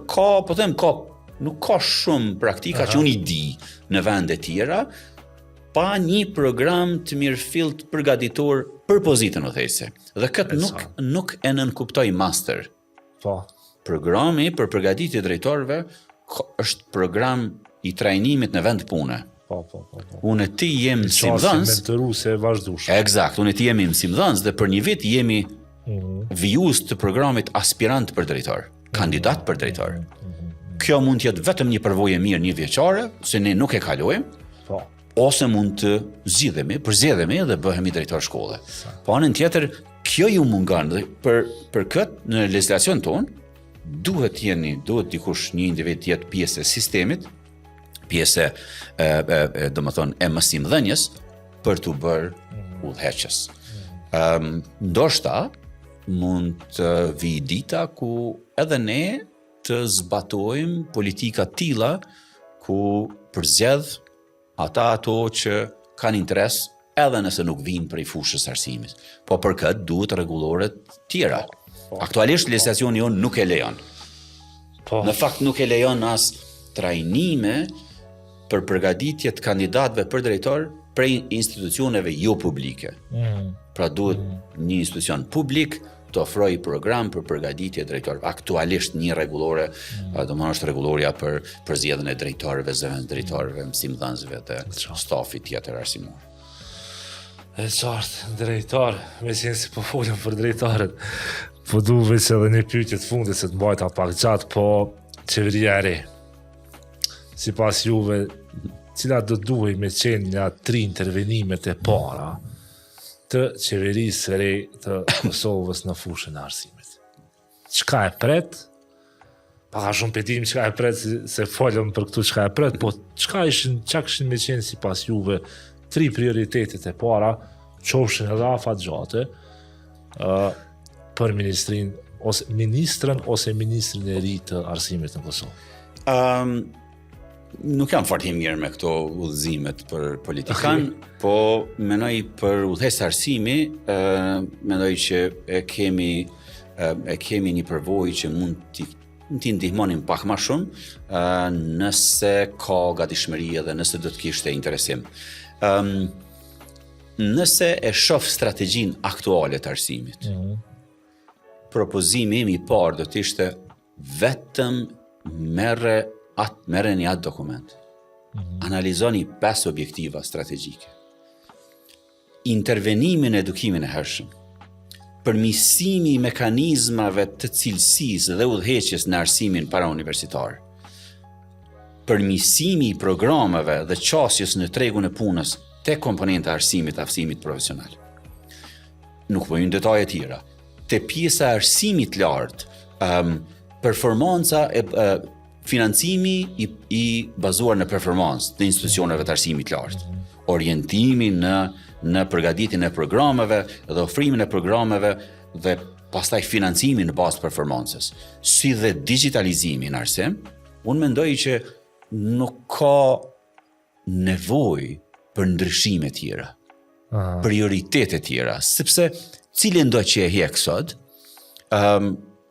S2: nuk ka shumë praktika që unë i di në vende tjera, pa një program të mirëfillt përgatitor për pozitën udhëheqëse. Dhe këtë nuk e nënkuptoj master. Programi për përgatitje drejtorëve është program i trajnimit në vend pune.
S1: Po.
S2: Unë e ti jem mësimdhënës.
S1: Qasë mentoruse vazhdueshme.
S2: Eksakt, unë e ti jemi mësimdhënës dhe për një vit jemi vijus të programit aspirant për drejtor, kandidat për drejtor. Kjo mund të jetë vetëm një përvojë mirë një vjeçare, se ne nuk e kalojmë,
S1: Po.
S2: ose mund të përzgjedhemi dhe bëhemi drejtor shkolle. Po anën tjetër, kjo ju mungon dhe për këtë në legjislacion ton duhet dikush një individ të jetë pjesë e sistemit, pjesë domethënë e mësimdhënies për të bërë udhëheqës. Ndoshta mund të vi dita ku edhe ne të zbatojmë politika tilla ku përzgjedh ato që kanë interes edhe nëse nuk vinë prej fushës arsimit. Po për këtë duhet rregullore tjera. Aktualisht legjislacioni jonë nuk e lejon.
S1: Po.
S2: Në fakt nuk e lejon as trajnime për përgatitje të kandidatëve për drejtor prej institucioneve jo publike. Pra duhet një institucion publik të ofrojë program për përgatitje drejtorëve. Aktualisht një rregullore, domethënë është rregulloria për zgjedhjen e drejtorëve, zëvendës drejtorëve, mësimdhënësve dhe stafit tjetër arsimor.
S1: E qartë, drejtar, me qenë si po folëm për drejtarët, po du veç edhe një pyetje të fundit se të mbajta pak gjatë, po qeveria e re. Sipas juve, cilat do duhej me qenë nga 3 intervenimet e para të qeverisë së re të Kosovës në fushën e arsimit? Çka e pret? Paka shumë petim çka e pret, se folëm për këtu çka e pret, po çka kishin me qenë sipas juve 3 prioritetet e para, qofshin edhe afat gjate, për ministrin ose ministrin e ri të arsimit në Kosovë?
S2: Nuk jam fort i mirë me këto udhëzimet për politikan, po mendoj për udhëheqës arsimi, mendoj që e kemi një përvojë që mund t'i ndihmonim pak më shumë, nëse ka gatishmëri edhe nëse do të kishte interesim. Nëse e shoh strategjinë aktuale të arsimit, propozimi im i parë do të ishte vetëm merreni atë dokument. Analizoni 5 objektiva strategjike. Intervenimin në edukimin e hershëm. Përmirësimi i mekanizmave të cilësisë dhe udhëheqjes në arsimin parauniversitar. Përmirësimi i programeve dhe qasjes në tregun e punës te komponenta e arsimit, aftësimit profesional. Nuk po hyn detaje tjera. Te pjesa e arsimit lart, performanca financimi i bazuar në performancë të institucioneve të arsimit lart, orientimi në përgatitjen e programeve dhe ofrimin e programeve dhe pastaj financimi në bazë të performancës, si dhe digitalizimi në arsim, unë mendoj që nuk ka nevojë për ndryshime tjera, prioritete tjera, sepse cilin do që e hiq sot,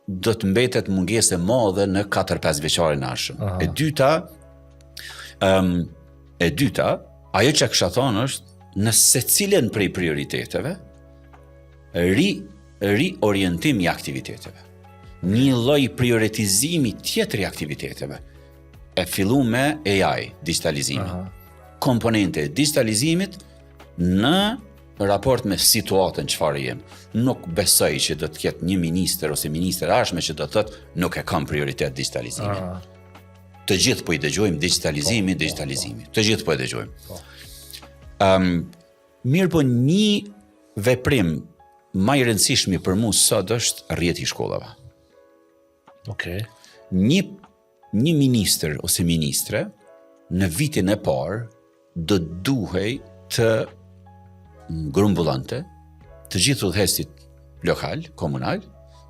S2: do të mbetet mungesë e madhe në 4-5 vjeçarin e ardhshëm. E dyta, ajo që kisha thënë është në secilën prej prioriteteve, riorientim i aktiviteteve. Një lloj prioritizimi tjetër i aktiviteteve. E fillu me AI, digitalizimi. Komponente e digitalizimit në raport me situatën çfarë jem. Nuk besoj që do të ketë një ministër ose ministër ardhshme që do të thotë nuk e kam prioritet digitalizimin. Të gjithë po i dëgjojmë digitalizimi. Të gjithë po e dëgjojmë. Mirë po një veprim më i rëndësishëm për mua sot është rrjeti i shkollave.
S1: Okej.
S2: Një ministër ose ministre në vitin e parë do duhej të grumbullante të gjithë udhëheqësit lokal, komunal,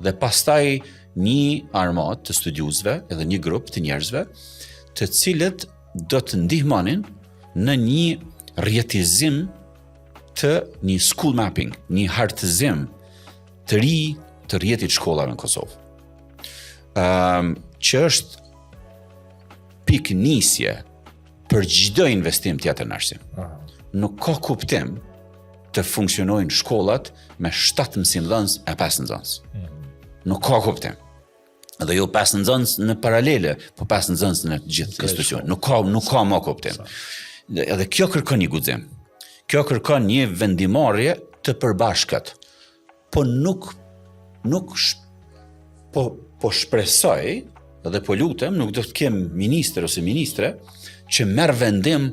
S2: dhe pastaj një armat të studiusve edhe një grup të njerëzve të cilët do të ndihmonin në një rjetizim të një school mapping, një hartëzim të ri të rjetit shkollave në Kosovë. Që është pikë nisje për çdo investim tjetër në arsim. Nuk ka kuptim të funksionojnë shkollat me 7 mësimdhënës e 5 nxënës. Nuk ka kuptim. Dhe jo 5 nxënës në paralele, po 5 nxënës në gjithë institucion. Nuk ka më kuptim. Edhe kjo kërkon një guxim. Kjo kërkon një vendimarrje të përbashkët. Po po shpresoj dhe po lutem, nuk do të kem ministër ose ministre që merr vendim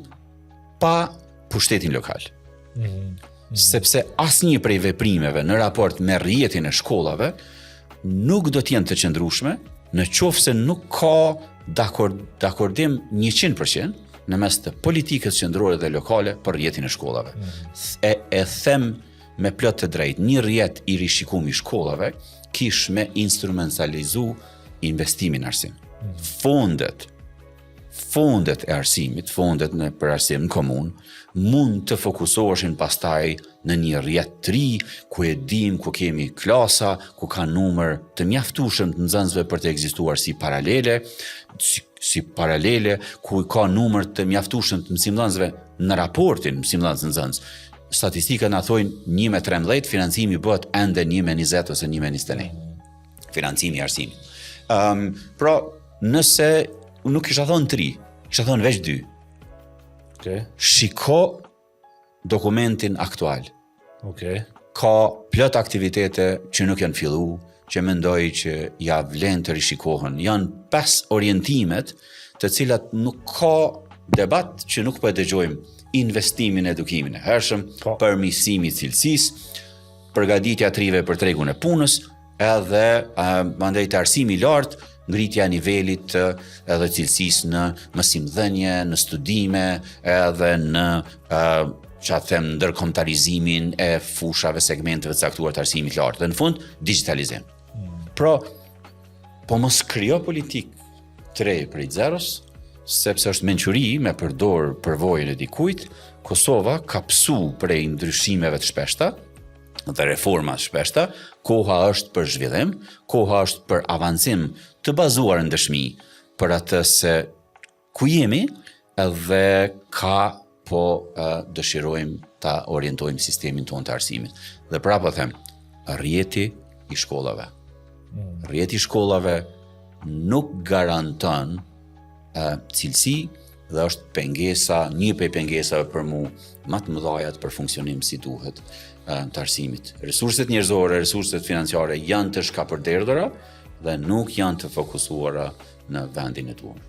S2: pa pushtetin lokal. Sepse asnjë prej veprimeve në raport me rrjetin e shkollave nuk do të jenë të qëndrueshme në qoftë se nuk ka dakordim 100% në mes të politikës qendrore dhe lokale për rrjetin e shkollave. E them me plot të drejtë, një rrjet i rishikumi i shkollave kish me instrumentalizu investimin në arsim. Fondet e arsimit, fondet për arsim në komun, mund të fokusoheshin pastaj në një rrjet të ri, ku e dim, ku kemi klasa, ku ka numër të mjaftueshëm të nxënësve për të ekzistuar si paralele, ku ka numër të mjaftueshëm të mësimdhënësve në raportin mësimdhënës-nxënës. Statistikat na thojnë 1/13, financimi bëhet ende 1/20 ose 1/21. Financimi i arsimit. Pra, nëse nuk kisha thonë 3, kisha thonë veç 2.
S1: Okay.
S2: Shiko dokumentin aktual.
S1: Okay.
S2: Ka plot aktivitete që nuk janë fillu, që mendoj që ja vlen të rishikohen. Janë 5 orientimet të cilat nuk ka debat që nuk po e dëgjojmë. Investimin e edukimin e hershëm, përmirësimi i cilësisë, përgatitja e trive për tregun e punës, edhe mandej të arsimi i lartë, ngritja e nivelit edhe cilësisë në mësimdhënie, në studime, edhe në ndërkombëtarizimin e fushave, segmenteve të caktuar të arsimit lartë. Dhe në fund, digitalizim. Pra, po mos krijo politikë të re prej zeros, sepse është mençuri me përdor përvojën e dikujt. Kosova ka psu prej ndryshimeve të shpeshta dhe reforma të shpeshta. Koha është për zhvillim, koha është për avancim të bazuar në dëshmi për atë se ku jemi edhe ka po dëshirojmë ta orientojmë sistemin tonë të arsimit. Dhe prapë them, rrjeti i shkollave. Rrjeti i shkollave nuk garanton cilësi dhe është pengesa, një prej pengesave për mu më të mëdha për funksionim si duhet të arsimit. Resurset njerëzore, resurset financiare janë të shkapërderdhura dhe nuk janë të fokusuara në vendin e duhur.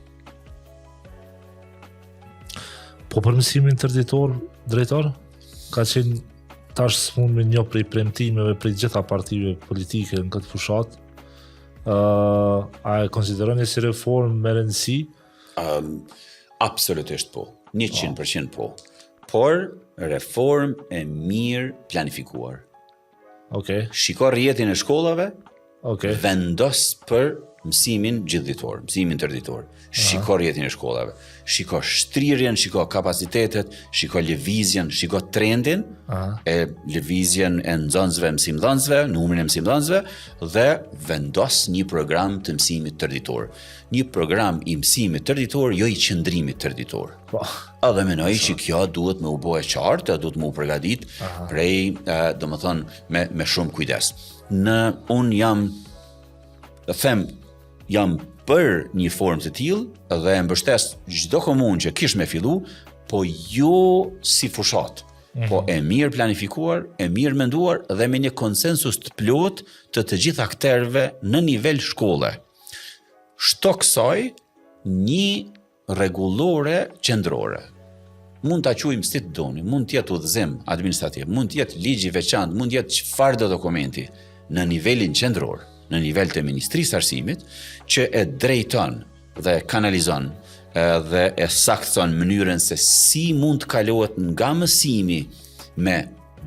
S1: Po për mësimin tërditor, drejtor, ka qenë tash s'mund me një prej premtimeve prej gjitha partive politike në këtë fushat. A e konsideroni si reformë me rëndësi?
S2: Absolutisht po, 100% po. Por reform e mirë planifikuar.
S1: Okay.
S2: Shiko rrjetin e shkollave,
S1: Okay.
S2: vendos për mësimin gjithditor, mësimin tërditor. Shiko rrjetin e shkollave, shiko shtrirjen, shiko kapacitetet, shiko lëvizjen, shiko trendin, e lëvizjen e nxënësve, mësimdhënësve, numrin e mësimdhënësve dhe vendos një program të mësimit tërditor. Një program i mësimit tërditor, jo i qëndrimit tërditor. Edhe menoj që kjo duhet me u bë e qartë, duhet me u përgatit prej, domethënë me shumë kujdes. Unë jam për një formë të tillë dhe e mbështes çdo komunë që kish me fillu, po jo si fushat, po e mirë planifikuar, e mirë menduar dhe me një konsensus të plot të gjithë akterëve në nivel shkolle. Shto kësaj një rregullore qendrore. Mund ta quajmë si të doni, mund të jetë udhëzim administrativ, mund të jetë ligj i veçantë, mund të jetë çfarë do dokumenti në nivelin qendror, në nivel të Ministrisë Arsimit, që e drejton dhe kanalizon dhe e saktëson mënyrën se si mund të kalohet nga mësimi me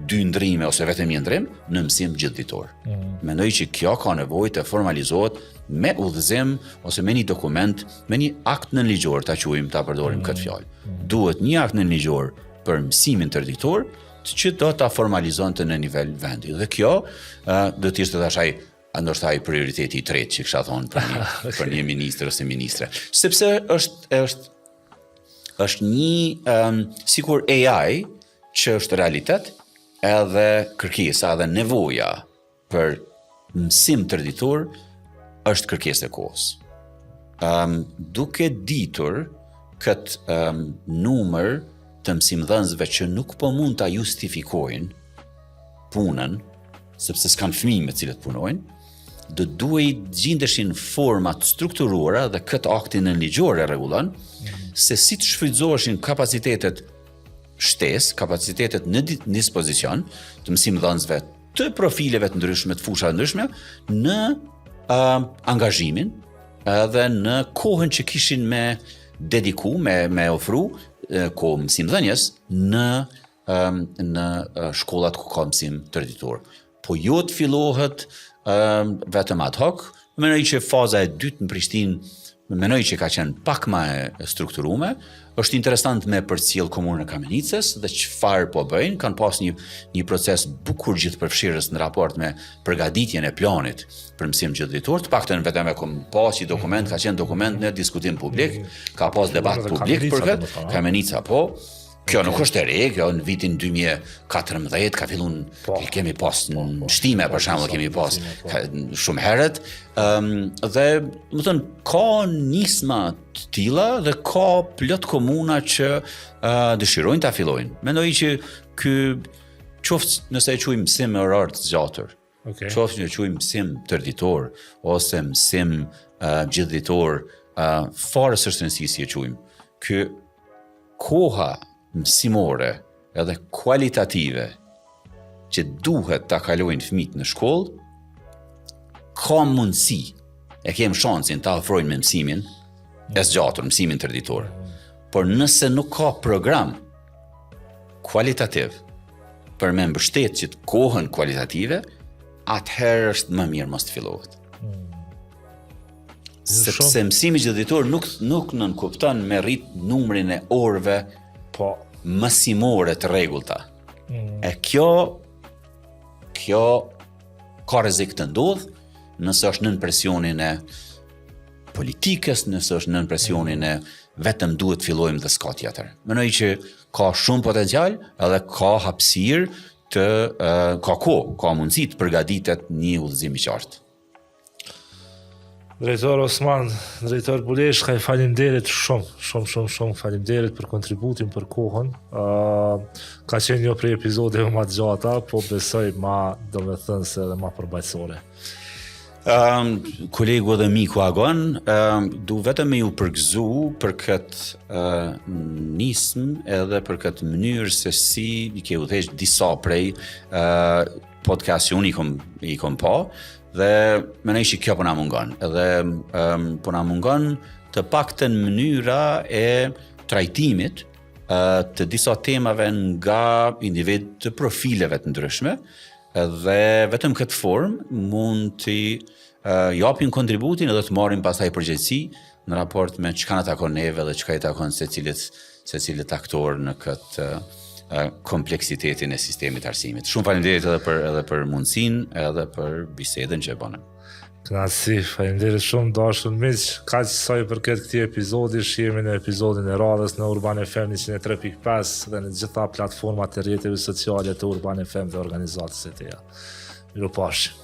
S2: 2 ndrime ose vetëm një ndrim në mësim gjithditor. Mendoj që kjo ka nevojë të formalizohet me udhëzim ose me një dokument, me një akt nënligjor, ta quajmë, ta përdorim këtë fjalë. Duhet një akt nënligjor për mësimin tërditor që do ta formalizonte në nivel vendi. Dhe kjo do të ishte thashaj ndoshta ai prioriteti i tretë që kisha thonë për një ministër ose ministre. Sepse është një sikur AI që është realitet, edhe kërkesa dhe nevoja për mësim tërditor është kërkesë e kohës. Duke ditur këtë numër të mësimdhënësve që nuk po mund ta justifikojnë punën, sepse s'kan fëmijë me të cilët punojnë, duhej gjendeshin forma të strukturuara dhe këtë aktin nënligjor e rregullon se si të shfrytëzoheshin kapacitetet kapacitetet në dispozicion të mësimdhënësve të profileve të ndryshme, të fushave të ndryshme në angazhimin edhe në kohën që kishin me dediku, me ofru kohë mësimdhënies në shkollat ku ka mësim tërditor. Po jo të fillohet vetëm ad hoc. Mendoj që faza e dytë në Prishtinë, mendoj që ka qenë pak më e strukturuar. Është interesant me përcjell komunën e Kamenicës dhe çfarë po bëjnë. Kanë pas një proces bukur gjithëpërfshirës në raport me përgatitjen e planit për mësim gjithëditor. Të paktën vetëm e kam pas një dokument, ka qenë dokument në diskutim publik, ka pas debat publik për këtë. Kamenica po. Kjo nuk është e re, kjo në vitin 2014 ka fillun, kemi pas në shtime, për shembull, kemi pas shumë herët, dhe më thënë, ka nisma të tilla dhe ka plot komuna që dëshirojnë ta fillojnë. Mendoj që ky qoftë nëse e quajmë mësim orar të zgjatur, qoftë që e quajmë mësim tërditor ose mësim gjithditor, fare s'është rëndësishme si e quajmë. Ky koha mësimore edhe kualitative që duhet ta kalojnë fëmijët në shkollë, ka mundësi, e kem shansin ta ofrojnë me mësimin e zgjatur, mësimin tërditor. Por nëse nuk ka program kualitativ për me mbështet që të kohën kualitative, atëherë është më mirë mos të fillohet. Sepse mësimi gjithditor nuk nënkupton me rrit numrin e orëve mësimore të rregullta. E kjo ka rrezik të ndodh nëse është nën presionin e politikës, nëse është nën presionin e vetëm duhet fillojmë dhe s'ka tjetër. Mendoj që ka shumë potencial edhe ka hapësirë ka mundësi të përgatitet një udhëzim i qartë.
S1: Drejtor Osman, drejtor Bulesh, faleminderit shumë faleminderit për kontributin, për kohën. Ka qenë një prej epizodeve më të gjata, po besoj më domethënëse dhe më përballësore.
S2: Kolegu dhe miku Agon, du vetëm me ju përgëzu për këtë nismë edhe për këtë mënyrë se si i ke udhëheq disa prej podcast që unë i kom pa, dhe mendoj që kjo po na mungon. Edhe po na mungon të paktën mënyra e trajtimit të disa temave nga individ të profileve të ndryshme, dhe vetëm këtë formë mund të japin kontributin edhe të marrin pastaj përgjegjësi në raport me çka na takon neve dhe çka i takon secilit aktor në këtë kompleksitetin e sistemit arsimit. Shumë faleminderit edhe për mundësinë edhe për bisedën që e bënë.
S1: Kënaqësi, faleminderit shumë dashur miq. Kaq sa i përket këtij epizodi, jemi në epizodin e radhës në Urban FM 103.5 dhe në të gjitha platformat e rrjeteve sociale të Urban FM dhe organizatës e tjera. Mirupafshim.